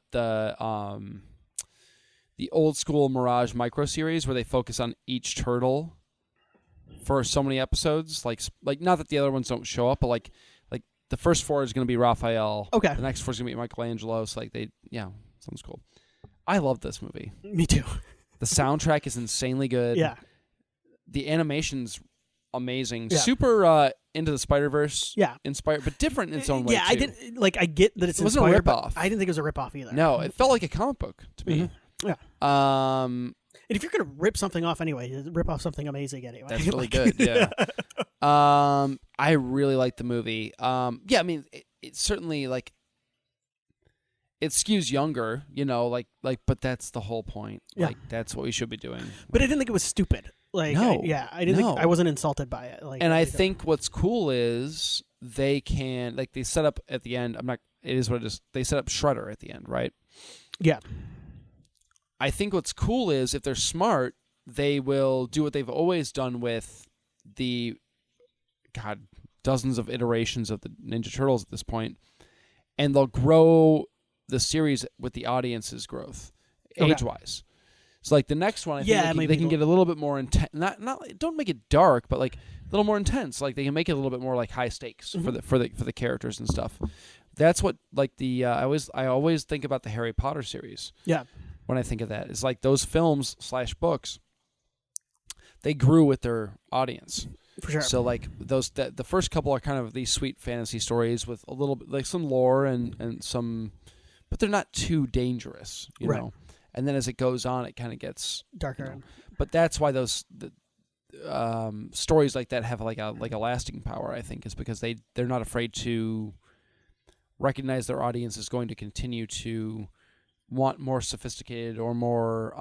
old school Mirage micro series where they focus on each turtle for so many episodes. Like not that the other ones don't show up, but like the first 4 is going to be Raphael. Okay. The next 4 is going to be Michelangelo. So sounds cool. I love this movie. Me too. The soundtrack is insanely good. Yeah. The animation's amazing. Yeah. Super Into the Spider-Verse. Yeah. Inspired, but different in its own way. Yeah, too. I didn't I get that it's It wasn't a inspired, ripoff. but I didn't think it was a ripoff either. No, it felt like a comic book to me. Mm-hmm. Yeah. And if you're gonna rip something off anyway, rip off something amazing anyway. That's really good. Yeah. I really like the movie. I mean, it certainly it skews younger, but that's the whole point. Yeah. Like that's what we should be doing. But I didn't think it was stupid. No. I didn't think I wasn't insulted by it. And I think what's cool is they can they set up at the end. It is what it is. They set up Shredder at the end, right? Yeah. I think what's cool is if they're smart, they will do what they've always done with the dozens of iterations of the Ninja Turtles at this point, and they'll grow the series with the audience's growth, age-wise. So, like the next one, I think they can get a little bit more intense. Not don't make it dark, but like a little more intense. Like they can make it a little bit more like high stakes for the characters and stuff. That's what I always think about the Harry Potter series. Yeah. When I think of that, it's like those films / books. They grew with their audience. For sure. So like the first couple are kind of these sweet fantasy stories with a little bit like some lore and some, but they're not too dangerous, you know. And then as it goes on, it kind of gets darker. But that's why those stories like that have like a lasting power. I think is because they're not afraid to recognize their audience is going to continue to want more sophisticated or more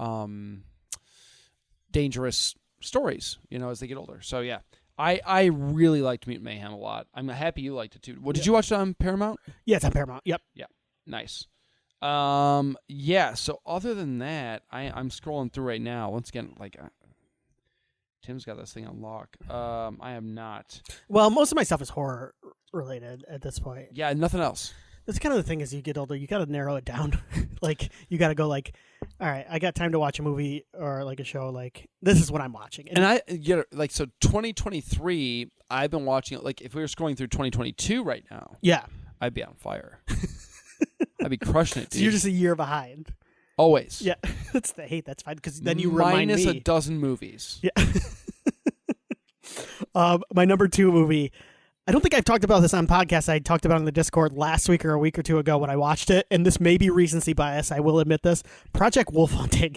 dangerous stories, as they get older. So yeah. I really liked Mutant Mayhem a lot. I'm happy you liked it too. Did you watch it on Paramount? Yeah, it's on Paramount. Yep. Yeah. Nice. So other than that, I'm scrolling through right now. Once again, Tim's got this thing on lock. I am not. Well, most of my stuff is horror related at this point. Yeah, nothing else. That's kind of the thing as you get older, you got to narrow it down. You got to go all right, I got time to watch a movie or a show. This is what I'm watching. And I get so 2023. I've been watching it. If we were scrolling through 2022 right now, yeah, I'd be on fire. I'd be crushing it. Dude. So you're just a year behind. Always. Yeah, that's fine because then you remind me. Minus a dozen movies. Yeah. My number 2 movie. I don't think I've talked about this on podcasts. I talked about it on the Discord last week or a week or two ago when I watched it, and this may be recency bias. I will admit this. Project Wolf Hunting.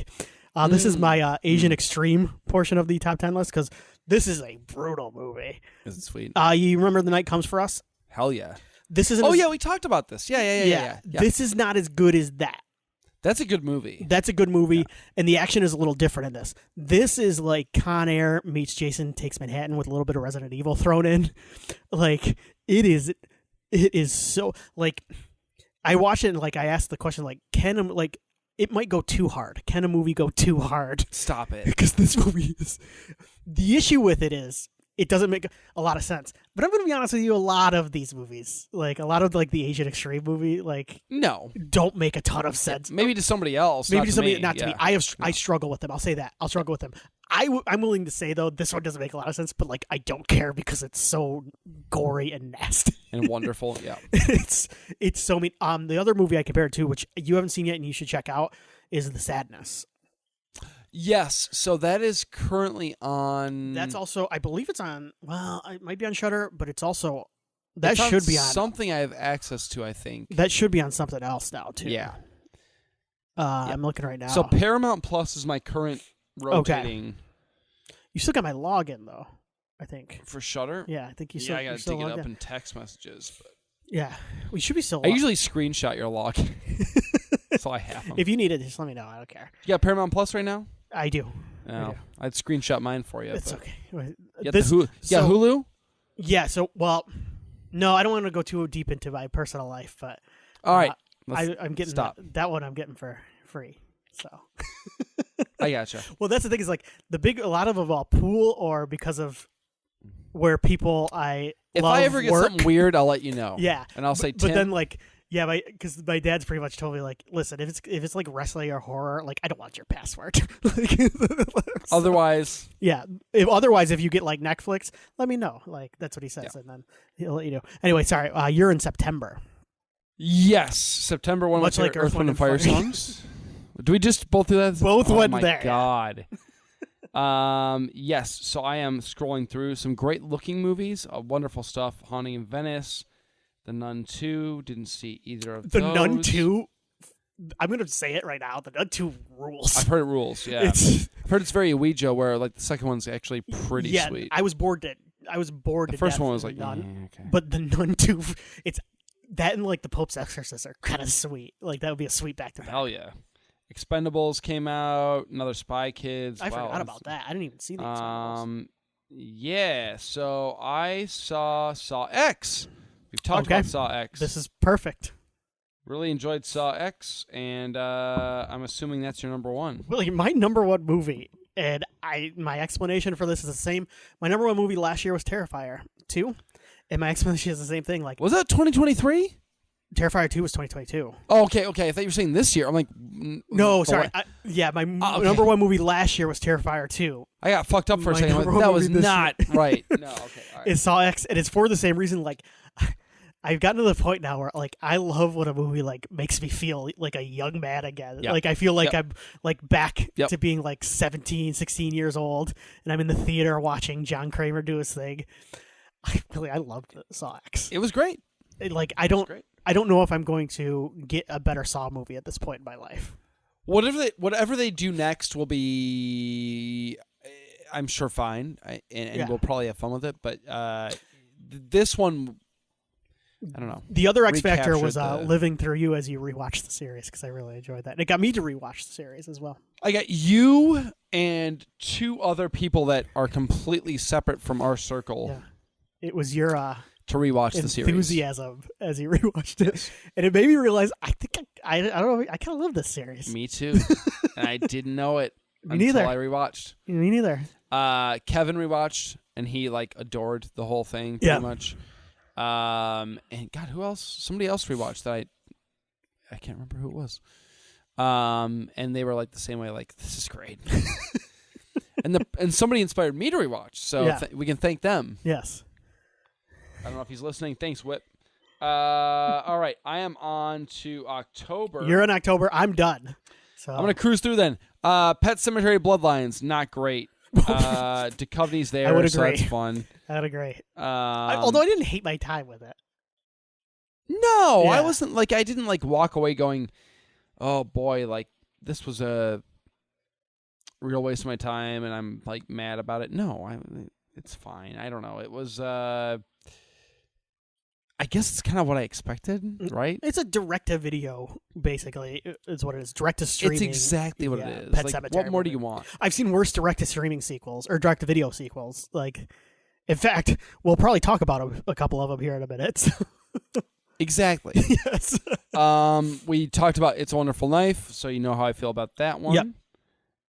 This is my Asian Extreme portion of the top 10 list because this is a brutal movie. Is it sweet? You remember The Night Comes for Us? Hell yeah. This isn't. Yeah, we talked about this. Yeah. This is not as good as that. That's a good movie. That's a good movie, and the action is a little different in this. This is like Con Air meets Jason Takes Manhattan with a little bit of Resident Evil thrown in. It is so I watch it and I ask the question it might go too hard. Can a movie go too hard? Stop it. Because this movie is the issue with it is it doesn't make a lot of sense. But I'm going to be honest with you, a lot of these movies, a lot of the Asian Extreme movie, no, don't make a ton of sense. Maybe to somebody else. Maybe to somebody, me. not to me. I struggle with them. I'll say that. I'll struggle with them. I'm willing to say though, this one doesn't make a lot of sense, but I don't care because it's so gory and nasty and wonderful. Yeah, it's so mean. The other movie I compare it to, which you haven't seen yet and you should check out, is The Sadness. Yes, so that is currently on. That's also, I believe it's on. Well, it might be on Shudder, but it's also should be on something I have access to. I think that should be on something else now too. Yeah, I'm looking right now. So Paramount Plus is my current rotating. Okay. You still got my login though, I think. For Shudder? Yeah, I think you still. Yeah, I gotta dig it up in text messages. But yeah, we should be still. I usually screenshot your login. So I have them. If you need it, just let me know. I don't care. You got Paramount Plus right now? I do. No, I'd screenshot mine for you. It's but okay. You got Hulu? Yeah. So, well, no, I don't want to go too deep into my personal life, but all right, I'm getting that one. I'm getting for free. So I gotcha. Well, that's the thing is like a lot of them all pool or because of where people if love I ever get something weird, I'll let you know. Yeah, and I'll say, Tim. But then like. Yeah, because my dad's pretty much told me like, listen, if it's like wrestling or horror, like I don't want your password. Otherwise, yeah. If you get like Netflix, let me know. Like that's what he says, and then he'll let you know. Anyway, sorry. You're in September. Yes, September 1. Much like Earth, Wind, and Fire songs. Do we just both do that? Both went there. Oh my God. Yes. So I am scrolling through some great looking movies. Wonderful stuff. Haunting in Venice. The Nun 2, didn't see either of those. The Nun 2, I'm going to say it right now. The Nun 2 rules. I've heard it rules, yeah. I've heard it's very Ouija, where like the second one's actually pretty sweet. I was bored to The first one was like, Nun. Okay. But the Nun 2, it's that and like the Pope's Exorcist are kind of sweet. Like that would be a sweet back-to-back. Hell yeah. Expendables came out, another Spy Kids. I forgot about that. I didn't even see the Expendables. Yeah, so I saw X. We've talked about Saw X. This is perfect. Really enjoyed Saw X, and I'm assuming that's your number one. Willie, my number one movie, and my explanation for this is the same. My number one movie last year was Terrifier 2, and my explanation is the same thing. Like, was that 2023? Terrifier 2 was 2022. Oh, okay. I thought you were saying this year. I'm like, no, sorry. My number one movie last year was Terrifier 2. I got fucked up for a second. Like, that was not right. No, okay. All right. It's Saw X, and it's for the same reason. Like, I've gotten to the point now where like I love when a movie like makes me feel like a young man again. Yep. Like I feel like I'm like back to being like 17, 16 years old, and I'm in the theater watching John Kramer do his thing. I loved Saw X. It was great. I don't know if I'm going to get a better Saw movie at this point in my life. Whatever they do next will be, I'm sure, fine, and we'll probably have fun with it. But this one, I don't know. The other X factor was living through you as you rewatched the series, because I really enjoyed that. And it got me to rewatch the series as well. I got you and two other people that are completely separate from our circle. Yeah. It was your to rewatch the series. Enthusiasm as you rewatched it, and it made me realize I think I don't know, I kind of love this series. Me too, and I didn't know it until I rewatched. Me neither. Kevin rewatched, and he like adored the whole thing pretty much. And God, who else? Somebody else rewatched that I can't remember who it was. And they were like the same way, like, this is great. and somebody inspired me to rewatch, so we can thank them. Yes. I don't know if he's listening. Thanks, Whip. All right, I am on to October. You're in October. I'm done. So I'm gonna cruise through then. Pet Sematary Bloodlines, not great. Duchovny's there, I would agree. so that's fun. I would agree. Although I didn't hate my time with it. No, I wasn't like I didn't like walk away going, oh boy, like this was a real waste of my time, and I'm like mad about it. No, it's fine. I don't know. It was. I guess it's kind of what I expected, right? It's a direct-to-video, basically, is what it is. Direct-to-streaming. It's exactly what it is. Pet like, Sematary what more do you want? I've seen worse direct-to-streaming sequels, or direct-to-video sequels. Like, in fact, we'll probably talk about a couple of them here in a minute. So. Exactly. Yes. We talked about It's a Wonderful Knife, so you know how I feel about that one. Yep.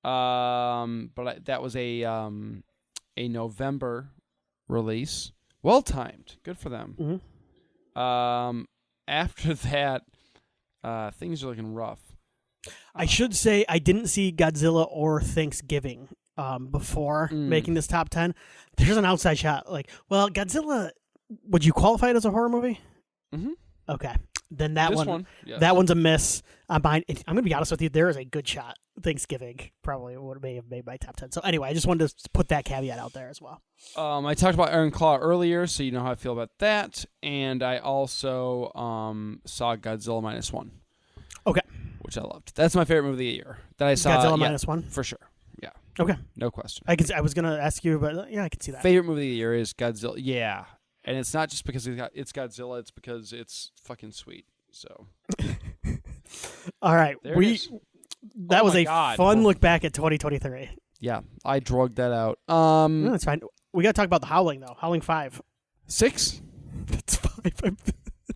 But that was a November release. Well-timed. Good for them. Mm-hmm. After that, things are looking rough. I should say I didn't see Godzilla or Thanksgiving before making this top 10. There's an outside shot. Like, well, Godzilla, would you qualify it as a horror movie? Mm-hmm. Okay. Then that one yes. That one's a miss. I'm going to be honest with you. There is a good shot. Thanksgiving probably may have made my top 10. So anyway, I just wanted to put that caveat out there as well. I talked about Iron Claw earlier, so you know how I feel about that. And I also saw Godzilla -1. Okay. Which I loved. That's my favorite movie of the year that I saw. Godzilla -1? For sure. Yeah. Okay. No question. I was going to ask you, but yeah, I can see that. Favorite movie of the year is Godzilla. Yeah. And it's not just because it's Godzilla, it's because it's fucking sweet. So. All right. that was my a God. fun look back at 2023. Yeah, I drugged that out. No, that's fine. We got to talk about the Howling though. Howling 5. 6. That's 5. I'm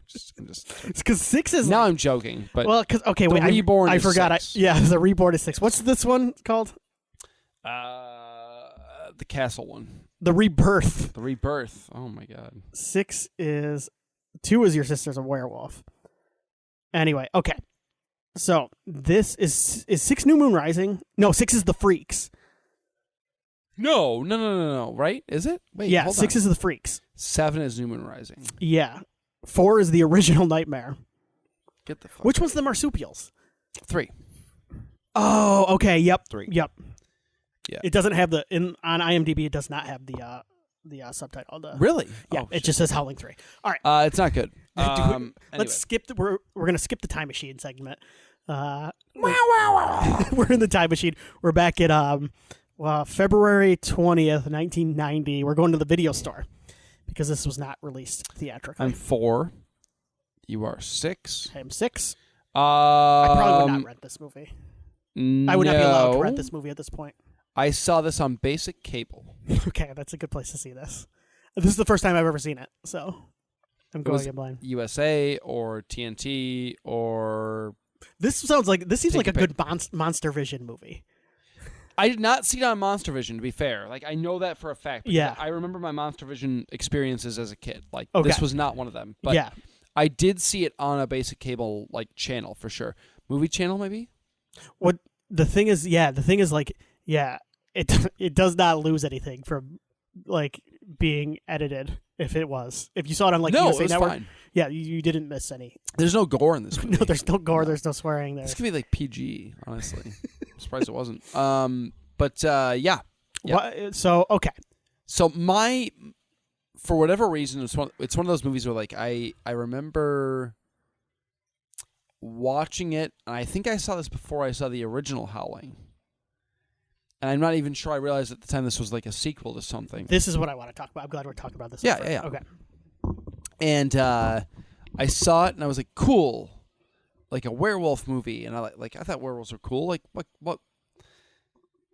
just It's because 6 is now like, I'm joking, but well, because okay, the wait, Reborn I is forgot. 6. Yeah, the Reborn is 6. What's this one called? The castle one. The Rebirth. The Rebirth. Oh my God. 6 is 2 is your sister's a werewolf. Anyway, okay. So this is 6 New Moon Rising? No, 6 is the Freaks. No. Right? Is it? Wait. Yeah, hold 6 on. is the Freaks. 7 is New Moon Rising. Yeah, 4 is the original Nightmare. Get the fuck. Which one's the marsupials? 3. Oh, okay. Yep. 3. Yep. Yeah. It doesn't have on IMDb. It does not have the subtitle. Really? Yeah. Oh, it shit. just says Howling 3. All right. It's not good. Anyway. Let's skip. We're gonna skip the time machine segment. We're in the time machine. We're back at February 20th, 1990. We're going to the video store because this was not released theatrically. I'm 4. You are 6. I'm 6. I probably would not rent this movie. I would not be allowed to rent this movie at this point. I saw this on basic cable. Okay, that's a good place to see this. This is the first time I've ever seen it, so I'm going in blind. USA or TNT or... This seems like a pick. good Monster Vision movie. I did not see it on Monster Vision, to be fair. Like, I know that for a fact. Yeah. I remember my Monster Vision experiences as a kid. Like, Okay. this was not one of them. But yeah. I did see it on a basic cable, like, channel, for sure. Movie channel, maybe? What the thing is, like, yeah, it does not lose anything from like being edited. If you saw it on like No, USA it was Network, fine. yeah, you didn't miss any. There's no gore in this movie. No, there's no gore. There's no swearing there. This could be like PG, honestly. I'm surprised it wasn't. But yeah. So okay. So for whatever reason, it's one of those movies where like I remember watching it, and I think I saw this before I saw the original Howling. And I'm not even sure I realized at the time this was like a sequel to something. This is what I want to talk about. I'm glad we're talking about this. Yeah. Okay. And I saw it and I was like, cool, like a werewolf movie. And I thought werewolves were cool. Like what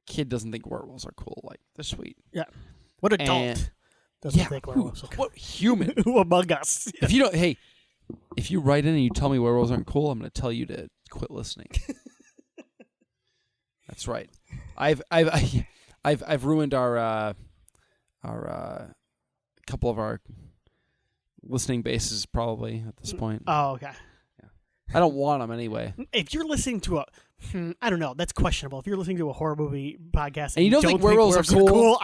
kid doesn't think werewolves are cool? Like they're sweet. Yeah. What adult doesn't think werewolves are cool? What human? Who among us? If you write in and you tell me werewolves aren't cool, I'm going to tell you to quit listening. That's right. I've ruined our couple of our listening bases probably at this point. Oh, okay. Yeah. I don't want them anyway. If you're listening to I don't know, that's questionable. If you're listening to a horror movie podcast and you don't think werewolves are cool,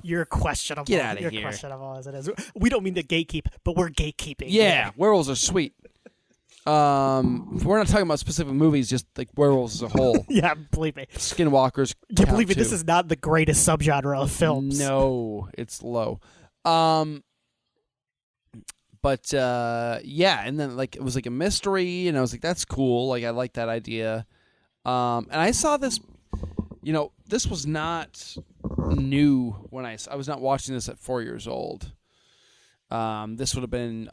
you're questionable. Get out of here. here. You're questionable as it is. We don't mean to gatekeep, but we're gatekeeping. Yeah, werewolves are sweet. We're not talking about specific movies, just like werewolves as a whole. Yeah, believe me. Skinwalkers. You believe me? This is not the greatest subgenre of films. No, it's low. But yeah, and then like it was like a mystery, and I was like, that's cool. Like I like that idea. And I saw this. This was not new when I was not watching this at 4 years old. This would have been.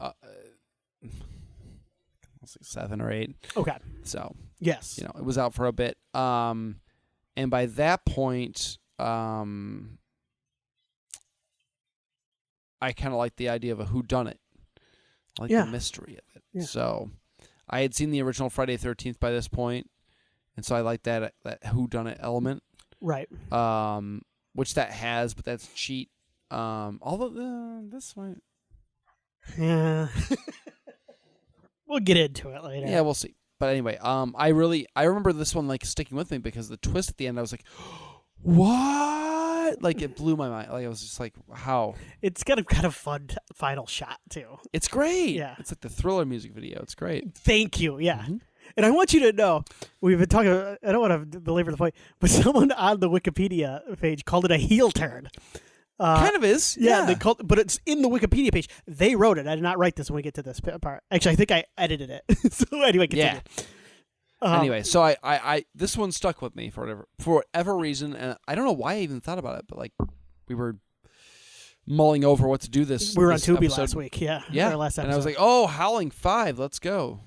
It's like 7 or 8. Okay. So yes, it was out for a bit. And by that point, I kind of liked the idea of a whodunit. I like the mystery of it. Yeah. So I had seen the original Friday the 13th by this point, and so I liked that whodunit element. Right. Which that has, but that's cheat. Although this one. Yeah. We'll get into it later. Yeah, we'll see. But anyway, I remember this one like sticking with me because the twist at the end, I was like, what? Like it blew my mind. Like I was just like, how? It's got a kind of fun final shot too. It's great. Yeah. It's like the Thriller music video. It's great. Thank you. Yeah. Mm-hmm. And I want you to know, we've been talking, I don't want to belabor the point, but someone on the Wikipedia page called it a heel turn. Kind of is. Yeah. They called, but it's in the Wikipedia page. They wrote it. I did not write this when we get to this part. Actually, I think I edited it. So anyway, continue. Yeah. Anyway, so I this one stuck with me for whatever reason, and I don't know why I even thought about it, but like we were mulling over what to do this. We were on this Tubi episode. last week. Yeah. Yeah. Our last episode. And I was like, oh, Howling 5, let's go.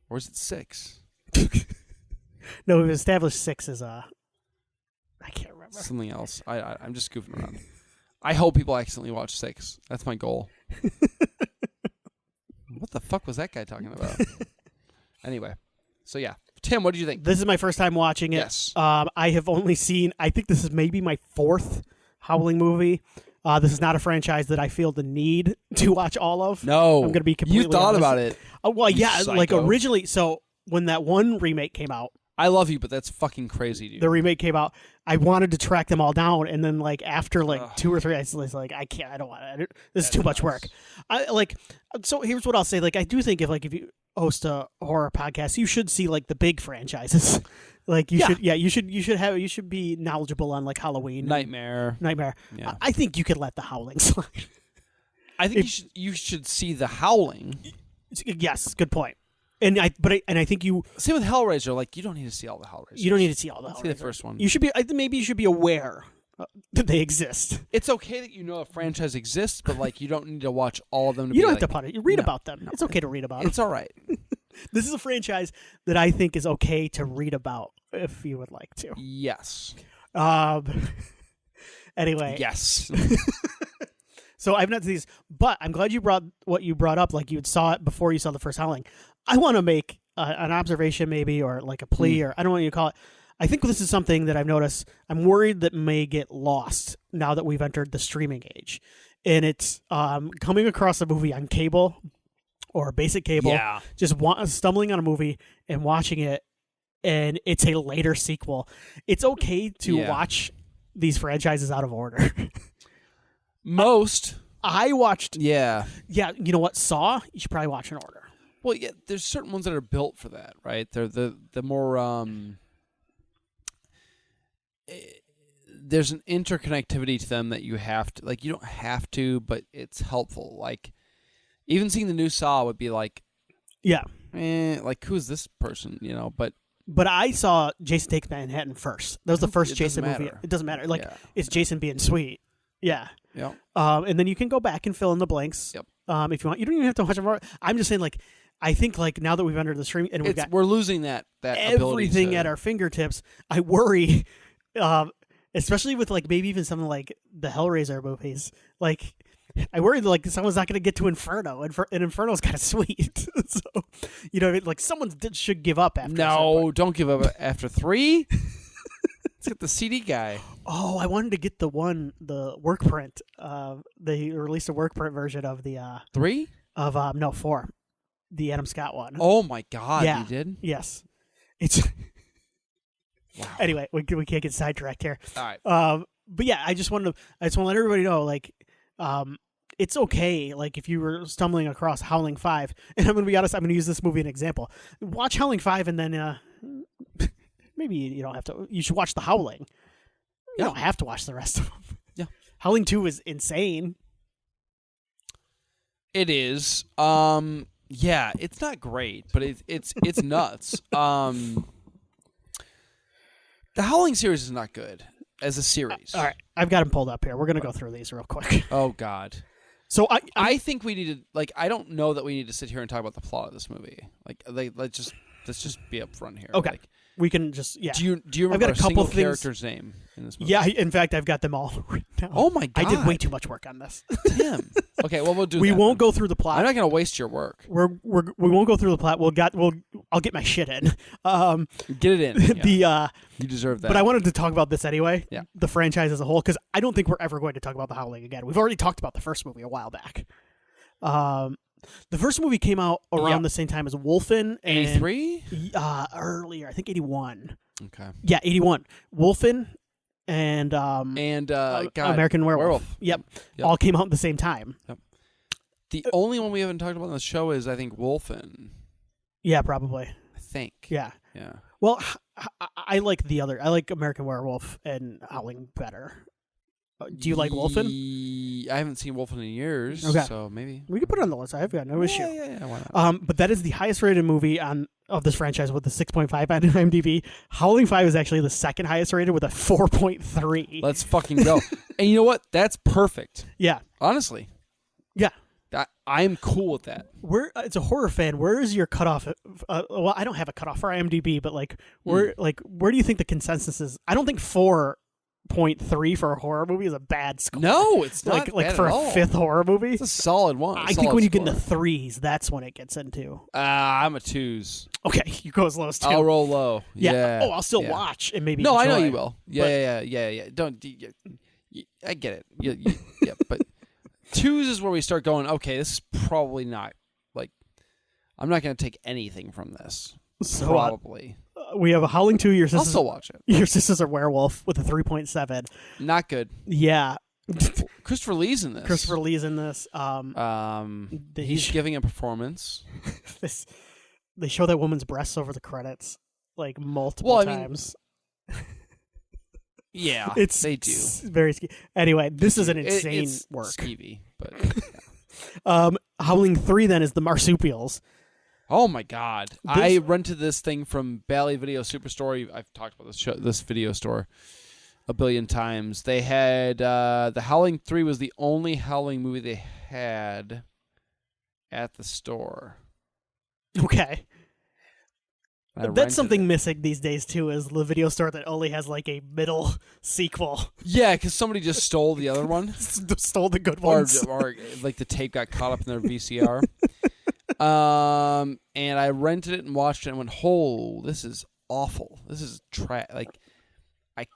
Or is it 6? No, we've established 6 as I can't remember. Something else. I'm just goofing around. I hope people accidentally watch 6. That's my goal. What the fuck was that guy talking about? Anyway, so yeah. Tim, what did you think? This is my first time watching it. Yes. I have only seen, I think this is maybe my 4th Howling movie. This is not a franchise that I feel the need to watch all of. No. I'm going to be completely You thought honest. about it. Well, yeah, psycho. like originally, so when that one remake came out, I love you, but that's fucking crazy, dude. the remake came out, I wanted to track them all down, and then like after like 2 or 3, I was like, I can't, I don't want it. This is too much work. So here's what I'll say. Like, I do think if you host a horror podcast, you should see like the big franchises. Like you should be knowledgeable on like Halloween, Nightmare. Yeah. I think you could let the Howling slide. I think you should see the Howling. Yes, good point. And I think you same with Hellraiser. Like you don't need to see all the Hellraisers. You don't need to see all the Hellraiser. See the first one. You should be. Maybe you should be aware that they exist. It's okay that you know a franchise exists, but like you don't need to watch all of them. You don't have to put it. You read about them. No, it's okay to read about them. It's all right. This is a franchise that I think is okay to read about if you would like to. Yes. Anyway. Yes. So I've not seen these, but I'm glad you brought what you brought up. Like you saw it before you saw the first Howling. I want to make an observation, maybe, or like a plea, or I don't know what you call it. I think this is something that I've noticed. I'm worried that may get lost now that we've entered the streaming age, and it's coming across a movie on cable or basic cable. Yeah. Just stumbling on a movie and watching it, and it's a later sequel. It's okay to watch these franchises out of order. Most. I watched. Yeah. Yeah. You know what? Saw. You should probably watch in order. Well, yeah. There's certain ones that are built for that, right? They're the more. There's an interconnectivity to them that you have to like. You don't have to, but it's helpful. Like, even seeing the new Saw would be like, yeah, like who's this person? You know, but I saw Jason Takes Manhattan first. That was the first Jason movie. It doesn't matter. Like it's Jason being sweet. Yeah. Yep. And then you can go back and fill in the blanks. Yep. If you want, you don't even have to watch them. I'm just saying, like, I think like now that we've entered the stream and we're losing that everything at our fingertips. I worry, especially with like maybe even something like the Hellraiser movies. Like, I worry that like someone's not going to get to Inferno, and Inferno's kind of sweet. So, you know, like someone should give up after. No, don't give up after 3. Let's get the CD guy. Oh, I wanted to get the work print. They released a work print version of the 3 of 4, the Adam Scott one. Oh my God, yeah. You did? Yes, it's. Wow. Anyway, we can't get sidetracked here. All right. But yeah, I just want to let everybody know, like, it's okay. Like, if you were stumbling across Howling 5, and I'm going to be honest, I'm going to use this movie as an example. Watch Howling 5, and then maybe you don't have to. You should watch The Howling. You don't have to watch the rest of them. Yeah. Howling 2 is insane. It is. Yeah, it's not great, but it's nuts. The Howling series is not good as a series. All right, I've got them pulled up here. We're going to go through these real quick. Oh God. So I think we need to, like, I don't know that we need to sit here and talk about the plot of this movie. Like, let's just be upfront here. Okay. Like, we can just, yeah. Do you remember I've got a couple single things, character's name in this movie? Yeah, in fact, I've got them all written down. Oh my God. I did way too much work on this. Tim. Okay, well, we'll do we that. We won't go through the plot. I'm not going to waste your work. We won't go through the plot. I'll get my shit in. Get it in. Yeah. You deserve that. But I wanted to talk about this anyway. Yeah. The franchise as a whole, because I don't think we're ever going to talk about The Howling again. We've already talked about the first movie a while back. The first movie came out around the same time as Wolfen. 83? Earlier, I think 81. Okay. Yeah, 81. Wolfen and American Werewolf. Yep. All came out at the same time. Yep. The only one we haven't talked about on the show is, I think, Wolfen. Yeah, probably. I think. Yeah. Yeah. Well, I like the other. I like American Werewolf and Howling better. Do you like Wolfen? I haven't seen Wolfen in years, so maybe we could put it on the list. I've got no issue. Yeah, why not? But that is the highest rated movie of this franchise with a 6.5 on IMDb. Howling 5 is actually the second highest rated with a 4.3. Let's fucking go. And you know what? That's perfect. Yeah. Honestly. Yeah. I'm cool with that. It's a horror fan. Where is your cutoff? Well, I don't have a cutoff for IMDb, but like, where do you think the consensus is? I don't think 4.3 for a horror movie is a bad score. No, it's not like bad for at a all. fifth horror movie. It's a solid one. I think when you get into threes, that's when it gets into. I'm a 2s. Okay, you go as low as 2. I'll roll low. Yeah. Oh, I'll still watch and maybe. No, enjoy. I know you will. Yeah. Don't. I get it. Yeah, but 2s is where we start going. Okay, this is probably not like. I'm not going to take anything from this. So, probably. We have a Howling 2. Your sister's, I'll still watch it. Your sister's a werewolf with a 3.7. Not good. Yeah. Christopher Lee's in this. He's giving a performance. They show that woman's breasts over the credits like multiple times. Yeah, they do. Very anyway, this is an insane work. Skeevy, but Howling 3 then is the marsupials. Oh my God! I rented this thing from Bally Video Superstore. I've talked about this video store a billion times. They had the Howling 3 was the only Howling movie they had at the store. Okay. That's something missing these days too, is the video store that only has like a middle sequel. Yeah, because somebody just stole the other one. Stole the good ones. Or like the tape got caught up in their VCR. And I rented it and watched it and went, "Oh, this is awful. This is trash." Like,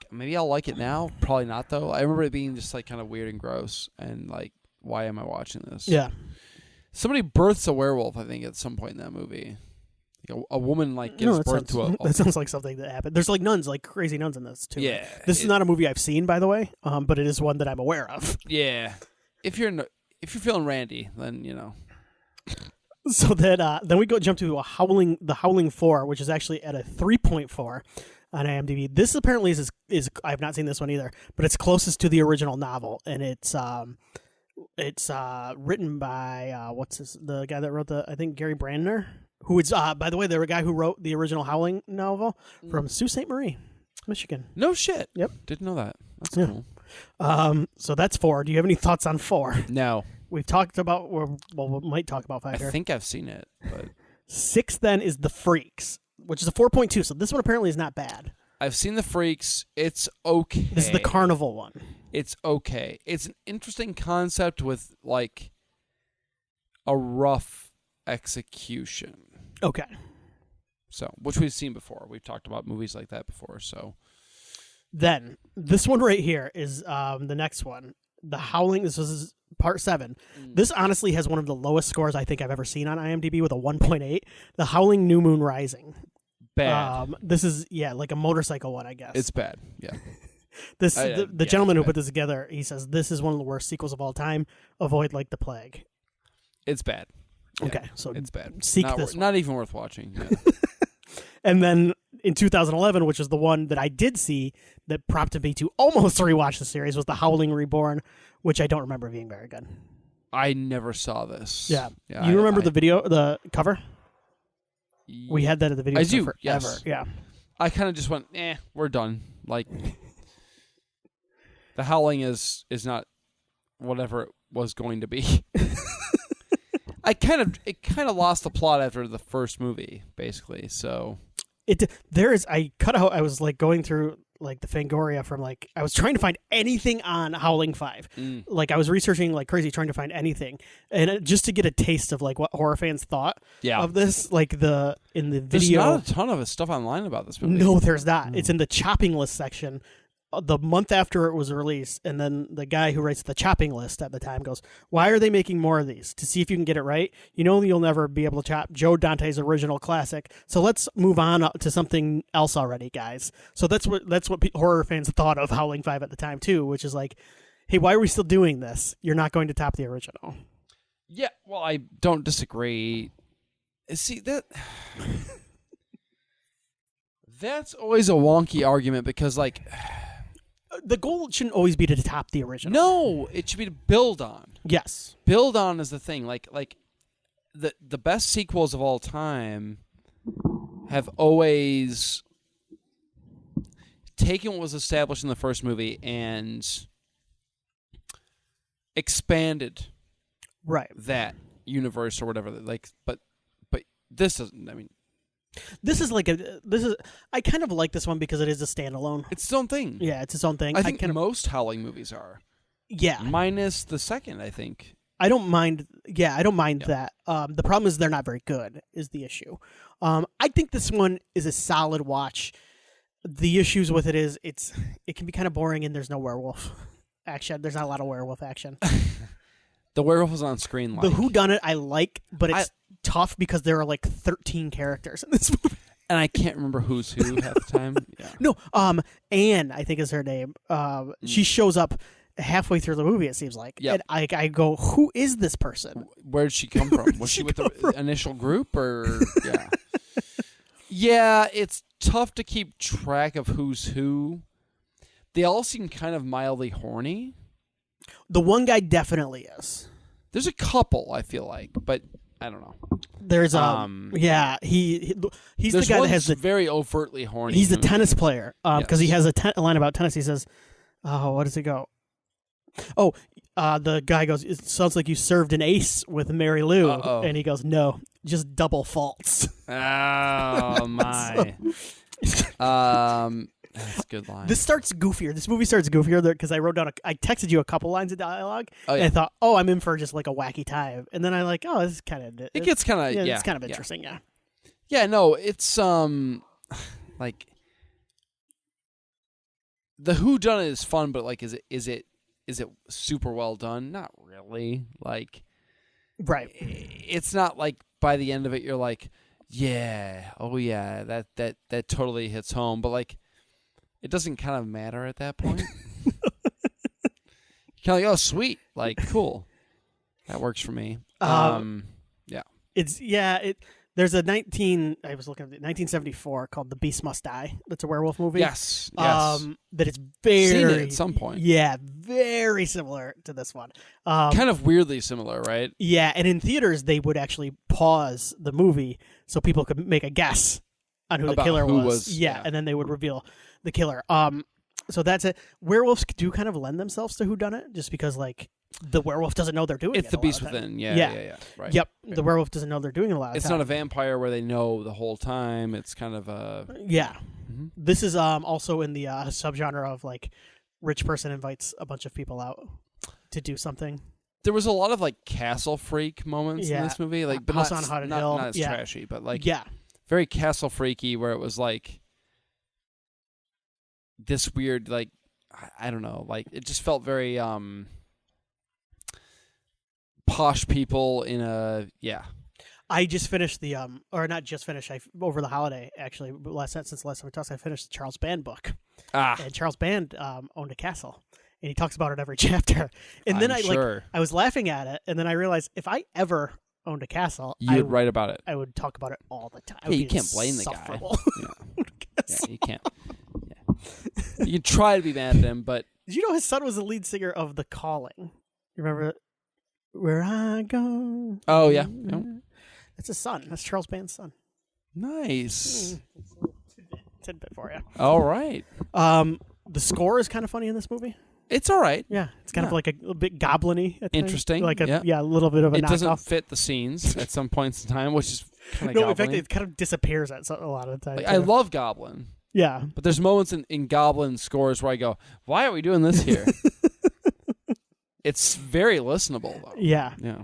maybe I'll like it now. Probably not though. I remember it being just like kind of weird and gross, and like, why am I watching this? Yeah. Somebody births a werewolf, I think, at some point in that movie. Like a woman like gives birth to a. That sounds like something that happened. There's like nuns, like crazy nuns in this too. Yeah. This is not a movie I've seen, by the way, but it is one that I'm aware of. Yeah. If you're feeling randy, then you know. So that then we jump to the Howling 4, which is actually at a 3.4 on IMDb. This apparently is I have not seen this one either, but it's closest to the original novel, and it's written by the guy that wrote I think Gary Brandner, who is by the way the guy who wrote the original Howling novel from Sault Ste. Marie, Michigan. No shit. Yep, didn't know that. That's cool. So that's 4. Do you have any thoughts on 4? No. We've talked about, we might talk about 5 here. I think I've seen it, but 6 then is The Freaks, which is a 4.2. So this one apparently is not bad. I've seen The Freaks. It's okay. This is the carnival one. It's okay. It's an interesting concept with like a rough execution. Okay. So, which we've seen before. We've talked about movies like that before. So, then this one right here is the next one. The Howling. This is part 7. This honestly has one of the lowest scores I think I've ever seen on IMDb with a 1.8. The Howling New Moon Rising. Bad. This is like a motorcycle one, I guess. It's bad. Yeah. The gentleman who put this together, he says this is one of the worst sequels of all time. Avoid like the plague. It's bad. Yeah, okay, so it's bad. Seek not this. Not even worth watching. Yeah. And then in 2011, which is the one that I did see that prompted me to almost rewatch the series, was The Howling Reborn, which I don't remember being very good. I never saw this. Yeah. You remember the cover? We had that at the video store forever. Yes. Yeah. I kind of just went, we're done. Like, The Howling is not whatever it was going to be. It kind of lost the plot after the first movie, basically. So I cut out. I was like going through like the Fangoria from like I was trying to find anything on Howling 5. Like I was researching like crazy, trying to find anything, and just to get a taste of like what horror fans thought of this. Like in the video, there's not a ton of stuff online about this movie. No, there's not. It's in the chopping list section. The month after it was released, and then the guy who writes the chopping list at the time goes, "Why are they making more of these? To see if you can get it right. You know you'll never be able to chop Joe Dante's original classic. So let's move on to something else already, guys." So that's what horror fans thought of Howling 5 at the time too, which is like, "Hey, why are we still doing this? You're not going to top the original." Yeah, well, I don't disagree. See that. That's always a wonky argument because like. The goal shouldn't always be to top the original. No, it should be to build on. Yes. Build on is the thing. Like the best sequels of all time have always taken what was established in the first movie and expanded Right. that universe or whatever. Like, but this doesn't. I mean, this is like I kind of like this one because it is a standalone. it's its own thing. Yeah, it's its own thing. I think kind of, most Howling movies are. Yeah. Minus the second, I think. I don't mind. Yeah, I don't mind that. The problem is they're not very good. Is the issue? I think this one is a solid watch. The issues with it is it can be kind of boring and there's no werewolf action. There's not a lot of werewolf action. The werewolf was on screen. The whodunit I like, but it's tough because there are like 13 characters in this movie. And I can't remember who's who half the time. Yeah. No, Anne, I think is her name. She shows up halfway through the movie, it seems like. Yep. And I go, who is this person? Where did she come from? Was she with the initial group or yeah? Yeah, it's tough to keep track of who's who. They all seem kind of mildly horny. The one guy definitely is. There's a couple, I feel like, but I don't know. There's yeah, he's There's the guy one that has the very overtly horny. He's the movie. tennis player because he Yes. has a line about tennis. He says, "Oh, what does it go? Oh, the guy goes. It sounds like you served an ace with Mary Lou." Uh-oh. And he goes, "No, just double faults." Oh my. That's a good line. This starts goofier. This movie starts goofier because I wrote down. I texted you a couple lines of dialogue, Oh, and yeah. I thought, "Oh, I'm in for just like a wacky time." And then I like, "Oh, this is kind of It gets kind of it's kind of interesting." Yeah. Yeah, no, it's like the whodunit is fun, but like, is it super well done? Not really. Like, Right. it's not like by the end of it you're like, yeah, oh yeah, that totally hits home. But like, it doesn't kind of matter at that point. You're kind of like, oh sweet, like cool, that works for me. Yeah, There's a 1974 called The Beast Must Die. That's a werewolf movie. yes. That is very Seen it at some point. Yeah, very similar to this one. Kind of weirdly similar, right? Yeah, and in theaters they would actually pause the movie so people could make a guess on who the About killer who was. was- Yeah, yeah. and then they would reveal the killer. So that's it. Werewolves do kind of lend themselves to whodunit, just because like the werewolf doesn't know they're doing it. It's the a lot beast of time. within. Yeah. Right. Yep. Okay. The werewolf doesn't know they're doing it a lot of It's time. not a vampire where they know the whole time. It's kind of a Yeah. Mhm. This is also in the subgenre of like rich person invites a bunch of people out to do something. There was a lot of like castle freak moments in Yeah. this movie, like but House not, on Haunted not, Hill. not as Yeah. trashy, but like Yeah. very castle freaky, where it was like this weird, like I don't know, like it just felt very posh people in a I just finished the or not just finished. Over the holiday actually. Since the last time we talked, I finished the Charles Band book. And Charles Band owned a castle, and he talks about it every chapter. And then I'm I sure. I was laughing at it, and then I realized if I ever owned a castle, You'd write about it. I would talk about it all the time. It Yeah, would you be can't blame the guy. insufferable. Yeah, you can't. Yeah. You can try to be mad at him, but Did you know his son was the lead singer of The Calling? You remember Where I Go? oh yeah. That's his son. That's Charles Band's son. Nice. Tidbit for you. All right. The score is kind of funny in this movie. It's all right. Yeah, it's kind of Yeah. like a little bit goblin-y. at times. Interesting, Like a yeah. a little bit of a It doesn't knockoff. fit the scenes at some points in time, which is kind of No, goblin. in fact, it kind of disappears at a lot of the time. Like, I love Goblin, Yeah. but there's moments in Goblin scores where I go, "Why are we doing this here?" It's very listenable, though. Yeah. Yeah.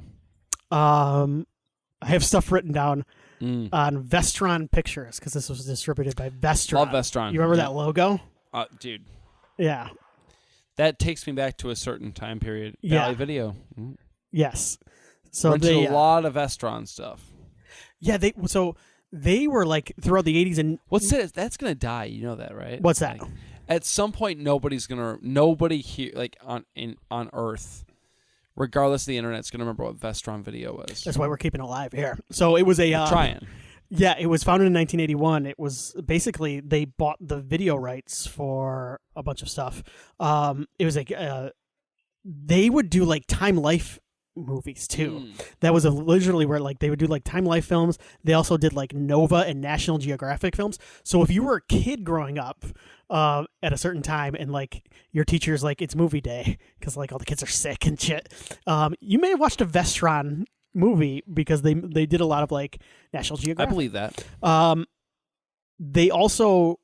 I have stuff written down Mm. on Vestron Pictures because this was distributed by Vestron. Love Vestron. You remember Yeah. that logo? Dude? Yeah. That takes me back to a certain time period. Yeah. Valley Video. Mm. Yes. So Went to they a lot of Vestron stuff. they were like throughout the 80s and What's it? That's gonna die. You know that, right? what's that? Like, at some point, nobody here, like on Earth, regardless of the internet, is gonna remember what Vestron Video was. That's why we're keeping it alive here. So it was a Trying. Yeah, it was founded in 1981. It was basically they bought the video rights for a bunch of stuff. It was like they would do like Time Life movies too. That was literally where like they would do like Time Life films. They also did like Nova and National Geographic films. So if you were a kid growing up at a certain time and like your teacher's like it's movie day because like all the kids are sick and shit, you may have watched a Vestron movie because they did a lot of like National Geographic. I believe that. They also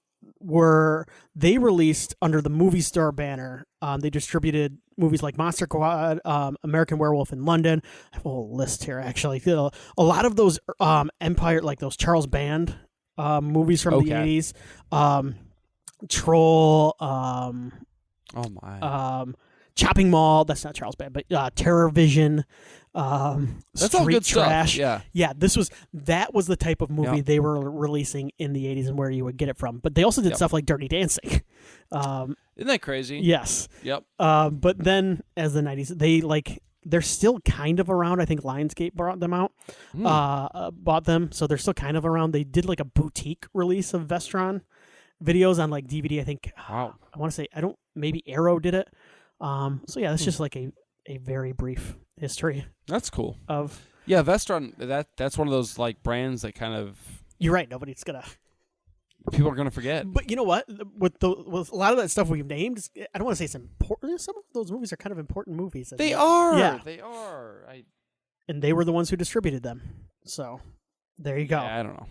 they released under the Movie Star banner. They distributed movies like Monster Squad, American Werewolf in London. I have a whole list here, actually. A lot of those Empire, like those Charles Band movies from the 80s. Troll. Oh, my. Chopping Mall. That's not Charles Band, but Terror Vision. That's Street all good Trash. stuff. Yeah. That was the type of movie they were releasing in the 80s and where you would get it from. But they also did stuff like Dirty Dancing. Isn't that crazy? Yes. Yep. But then as the 90s, they're still kind of around. I think Lionsgate brought them out, bought them, so they're still kind of around. They did like a boutique release of Vestron videos on like DVD. I think. Wow. I want to say maybe Arrow did it. So yeah, that's just like a very brief history. That's cool. Of Vestron. That's one of those like brands that kind of. You're right. Nobody's gonna. People are gonna forget. But you know what? With a lot of that stuff we've named, I don't want to say it's important. Some of those movies are kind of important movies. They are. Yeah, they are. And they were the ones who distributed them. So there you go. Yeah, I don't know.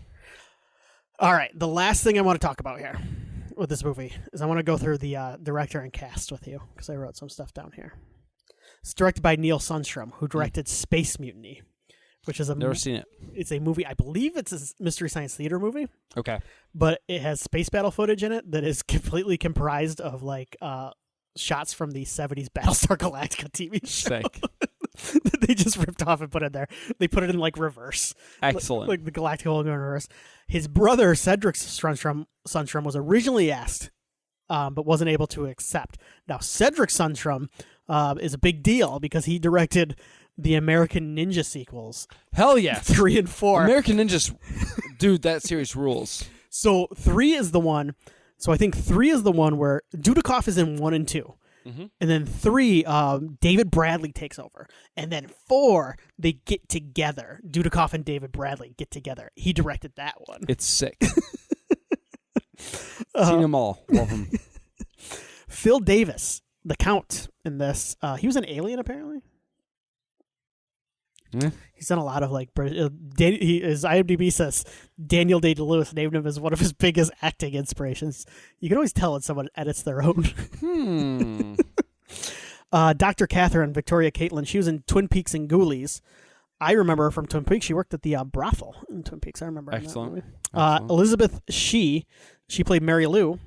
All right. The last thing I want to talk about here with this movie is I want to go through the director and cast with you because I wrote some stuff down here. It's directed by Neil Sundstrom, who directed Space Mutiny, which is never seen it. It's a movie. I believe it's a Mystery Science Theater movie. Okay. But it has space battle footage in it that is completely comprised of like shots from the 70s Battlestar Galactica TV show. Sick. That they just ripped off and put in there. They put it in like reverse. Excellent. Like the Galactica will go in reverse. His brother, Cedric Sundstrom, was originally asked, but wasn't able to accept. Now, Cedric Sundstrom is a big deal because he directed the American Ninja sequels. Hell yes. 3 and 4. American Ninjas. Dude, that series rules. So 3 is the one. So I think 3 is the one where Dudikoff is in 1 and 2. Mm-hmm. And then 3, David Bradley takes over. And then 4, they get together. Dudikoff and David Bradley get together. He directed that one. It's sick. Seen them all. Love them. Phil Davis, the Count in this. He was an alien, apparently. He's done a lot of like British. His IMDb says Daniel Day-Lewis named him as one of his biggest acting inspirations. You can always tell when someone edits their own. Dr. Catherine Victoria Caitlin. She was in Twin Peaks and Ghoulies. I remember her from Twin Peaks. She worked at the brothel in Twin Peaks. I remember. Excellent. Elizabeth she played Mary Lou.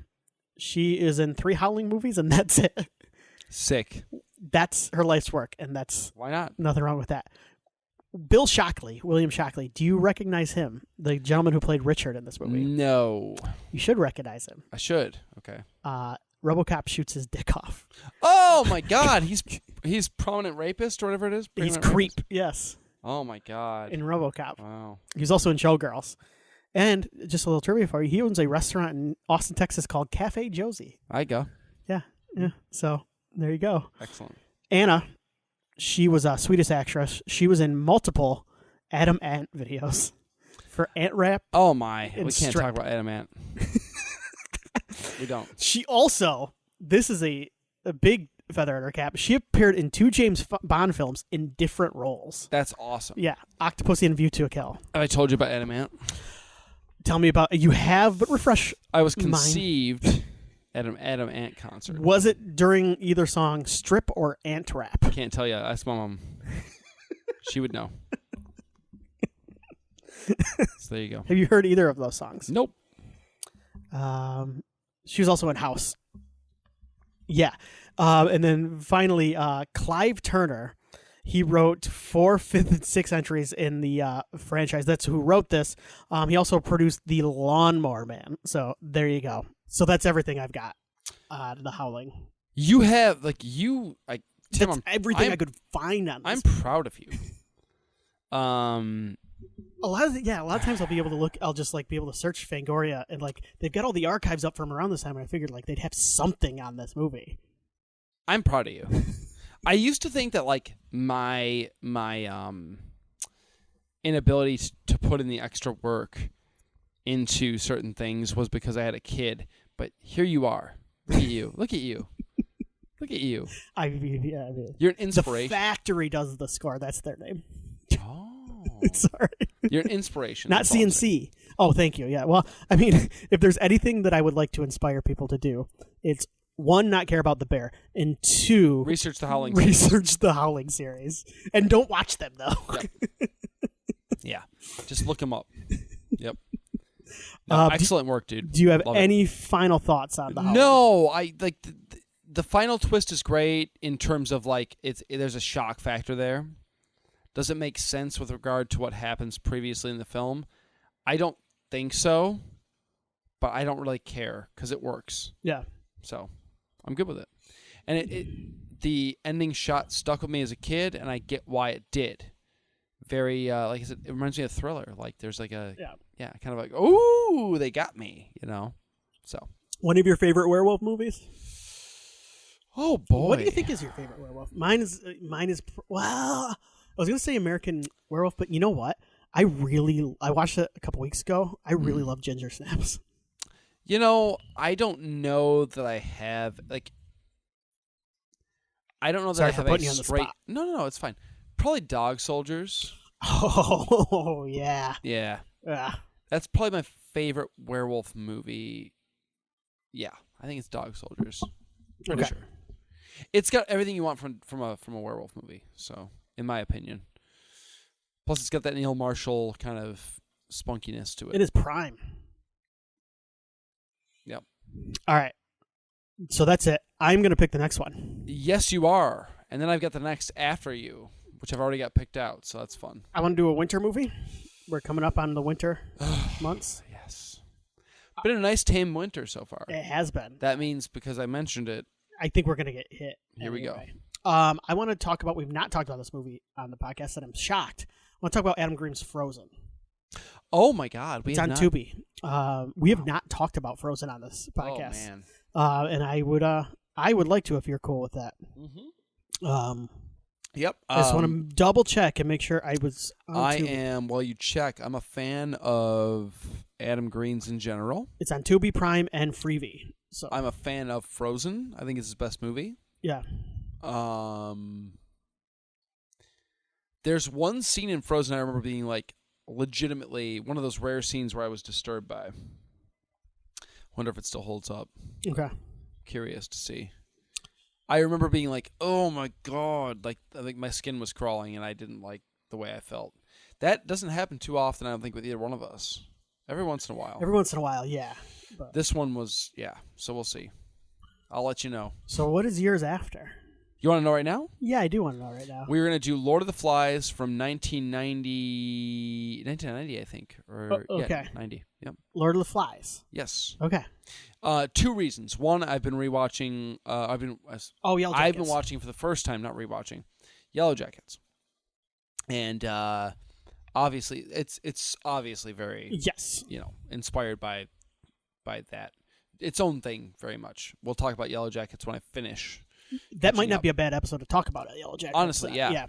She is in 3 Howling movies, and that's it. Sick. That's her life's work, and that's why not? Nothing wrong with that. Bill Shockley, William Shockley. Do you recognize him? The gentleman who played Richard in this movie? No. You should recognize him. I should. Okay. RoboCop shoots his dick off. Oh my God. He's prominent rapist or whatever it is. He's Creep. Rapist? Yes. Oh my God. In RoboCop. Wow. He's also in Showgirls. And just a little trivia for you. He owns a restaurant in Austin, Texas called Cafe Josie. I go. Yeah. So there you go. Excellent. Anna. She was a Swedish actress. She was in multiple Adam Ant videos for Ant Rap. Oh my! We can't Strip. talk about Adam Ant. We don't. She also, this is a big feather in her cap. She appeared in 2 James Bond films in different roles. That's awesome. Yeah, Octopussy and View to a Kill. Have I told you about Adam Ant? Tell me about. You have, but refresh. I was conceived at an Adam Ant concert. Was it during either song Strip or Ant Rap? Can't tell you. Ask my mom. She would know. So there you go. Have you heard either of those songs? Nope. She was also in House. Yeah. And then finally, Clive Turner. He wrote 4, 5th, and 6th entries in the franchise. That's who wrote this. He also produced The Lawnmower Man. So there you go. So that's everything I've got. The Howling. You have Tim. That's everything I could find on this. I'm proud of you. A lot of times I'll be able to look. I'll just be able to search Fangoria and they've got all the archives up from around this time. And I figured they'd have something on this movie. I'm proud of you. I used to think that like my inability to put in the extra work into certain things was because I had a kid. But here you are. Look at you. Look at you. Look at you. You're an inspiration. The Factory does the score. That's their name. Oh. Sorry. You're an inspiration. Not CNC. Oh, thank you. Yeah. Well, I mean, if there's anything that I would like to inspire people to do, it's 1, not care about the bear, and 2, research the Howling series. And don't watch them, though. Yep. Yeah. Just look them up. Yep. No, excellent work, dude. Do you have any final thoughts on the Howling? No, I like the final twist is great in terms of like there's a shock factor there. Does it make sense with regard to what happens previously in the film? I don't think so, but I don't really care because it works. Yeah. So I'm good with it. And the ending shot stuck with me as a kid, and I get why it did. Very, like I said, it reminds me of Thriller. Like there's like a, yeah, kind of like, ooh, they got me, you know? So. One of your favorite werewolf movies? Oh, boy. What do you think is your favorite werewolf? Mine is, well, I was going to say American Werewolf, but you know what? I watched it a couple weeks ago. I really love Ginger Snaps. You know, I don't know that I have, like, I don't know that Sorry I have for putting a you on the straight. spot. No, it's fine. Probably Dog Soldiers. Oh, yeah. Yeah. Yeah. That's probably my favorite werewolf movie. Yeah, I think it's Dog Soldiers. Pretty sure. It's got everything you want from a werewolf movie. So, in my opinion, plus it's got that Neil Marshall kind of spunkiness to it. It is prime. Yep. All right. So that's it. I'm going to pick the next one. Yes, you are. And then I've got the next after you, which I've already got picked out. So that's fun. I want to do a winter movie. We're coming up on the winter months. Yes. Been a nice tame winter so far. It has been. That means because I mentioned it. I think we're going to get hit. Here we go. I want to talk about, we've not talked about this movie on the podcast, and I'm shocked. I want to talk about Adam Green's Frozen. Oh my God. It's on Tubi. We have not talked about Frozen on this podcast. Oh, man. And I would like to, if you're cool with that. Mm-hmm. Yep. I just want to double check and make sure I was on Tubi. am, while you check, I'm a fan of Adam Green's in general. It's on Tubi, Prime, and Freevee. So I'm a fan of Frozen. I think it's his best movie. Yeah. There's one scene in Frozen I remember being like legitimately one of those rare scenes where I was disturbed by. Wonder if it still holds up. Okay. Curious to see. I remember being like, "Oh my God!" Like I think my skin was crawling, and I didn't like the way I felt. That doesn't happen too often, I don't think, with either one of us. Every once in a while. Every once in a while, yeah. But. This one was, yeah. So we'll see. I'll let you know. So what is yours after? You want to know right now? Yeah, I do want to know right now. We're going to do Lord of the Flies from 1990, I think. Or, okay. Yeah, 90. Yep. Lord of the Flies. Yes. Okay. 2 reasons. One, I've been rewatching. Yellow Jackets. I've been watching for the first time, not rewatching, Yellow Jackets, and obviously it's obviously very inspired by that, its own thing very much. We'll talk about Yellow Jackets when I finish. That might not be a bad episode to talk about Yellow Jackets. Honestly, yeah.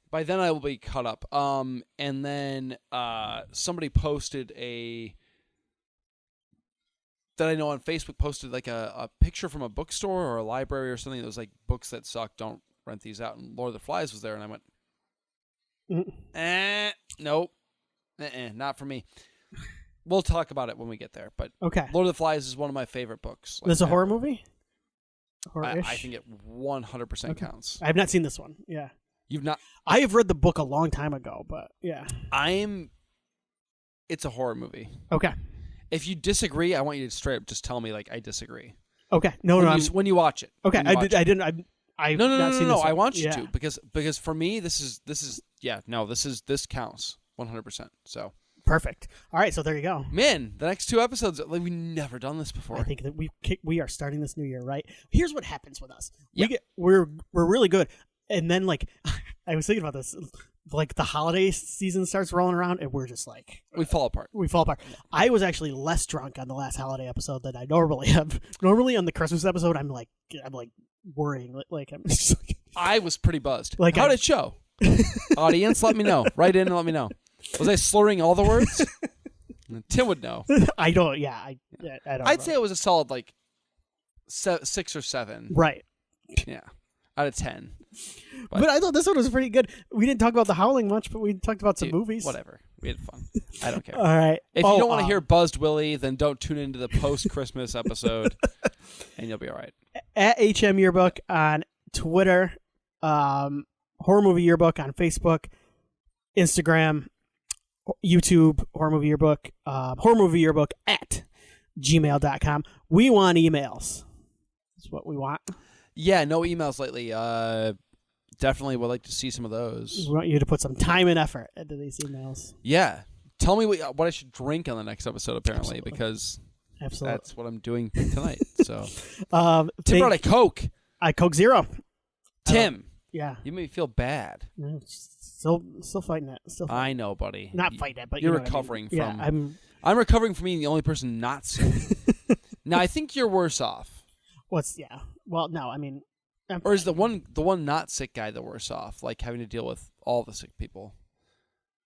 By then I will be caught up. And then somebody posted that I know on Facebook posted like a picture from a bookstore or a library or something that was like, books that suck, don't rent these out. And Lord of the Flies was there, and I went, nope, not for me. We'll talk about it when we get there. But okay. Lord of the Flies is one of my favorite books. This is a horror movie? Horror-ish? I think it 100% counts. I have not seen this one. Yeah. You've not? I have read the book a long time ago, but yeah. It's a horror movie. Okay. If you disagree, I want you to straight up just tell me like I disagree. Okay. When you watch it. Okay. I didn't. No. I want you to because for me this counts 100%. So perfect. All right. So there you go. Man, the next 2 episodes, like we've never done this before. I think that we are starting this new year right. Here's what happens with us. Yeah. We're really good, and then like I was thinking about this. Like the holiday season starts rolling around, and we're just like we fall apart. I was actually less drunk on the last holiday episode than I normally have. Normally on the Christmas episode, I'm like worrying, like I'm just like I was pretty buzzed. Like How'd it show? Audience, let me know. Write in and let me know. Was I slurring all the words? Tim would know. I don't. Yeah, I don't. I'd say it was a solid 6 or 7. Right. Yeah, out of 10. But I thought this one was pretty good. We didn't talk about The Howling much, but we talked about some movies. Whatever. We had fun. I don't care. All right. If you don't want to hear Buzzed Willie, then don't tune into the post-Christmas episode, and you'll be all right. At HM Yearbook on Twitter, Horror Movie Yearbook on Facebook, Instagram, YouTube, Horror Movie Yearbook, Horror Movie Yearbook at gmail.com. We want emails. That's what we want. Yeah, no emails lately. Definitely would like to see some of those. We want you to put some time and effort into these emails. Yeah. Tell me what I should drink on the next episode, apparently, Absolutely. because Absolutely. that's what I'm doing tonight. So, Tim Tim brought a Coke. I Coke Zero. Tim, Yeah. you made me feel bad. Still fighting it. Still fighting I know, buddy. Not fighting it, but you're you know what I recovering mean. from. Yeah, I'm recovering from being the only person not sick. Now I think you're worse off. Well, no, I mean, or is the one not sick guy the worse off? Like having to deal with all the sick people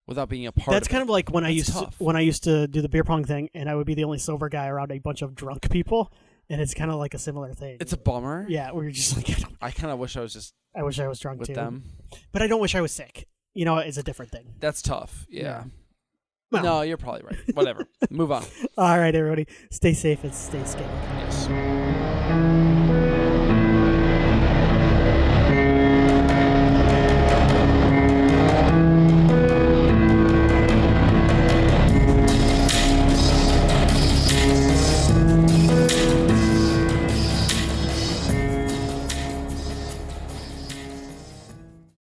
without being a part. That's of kind it. of like when That's tough. when I used to do the beer pong thing, and I would be the only sober guy around a bunch of drunk people, and it's kind of like a similar thing. It's a bummer. Yeah, where you're just like, I kind of wish I was just. I wish I was drunk with too. them, but I don't wish I was sick. You know, it's a different thing. That's tough. Yeah. Well. No, you're probably right. Whatever. Move on. All right, everybody, stay safe and stay scared. Yes.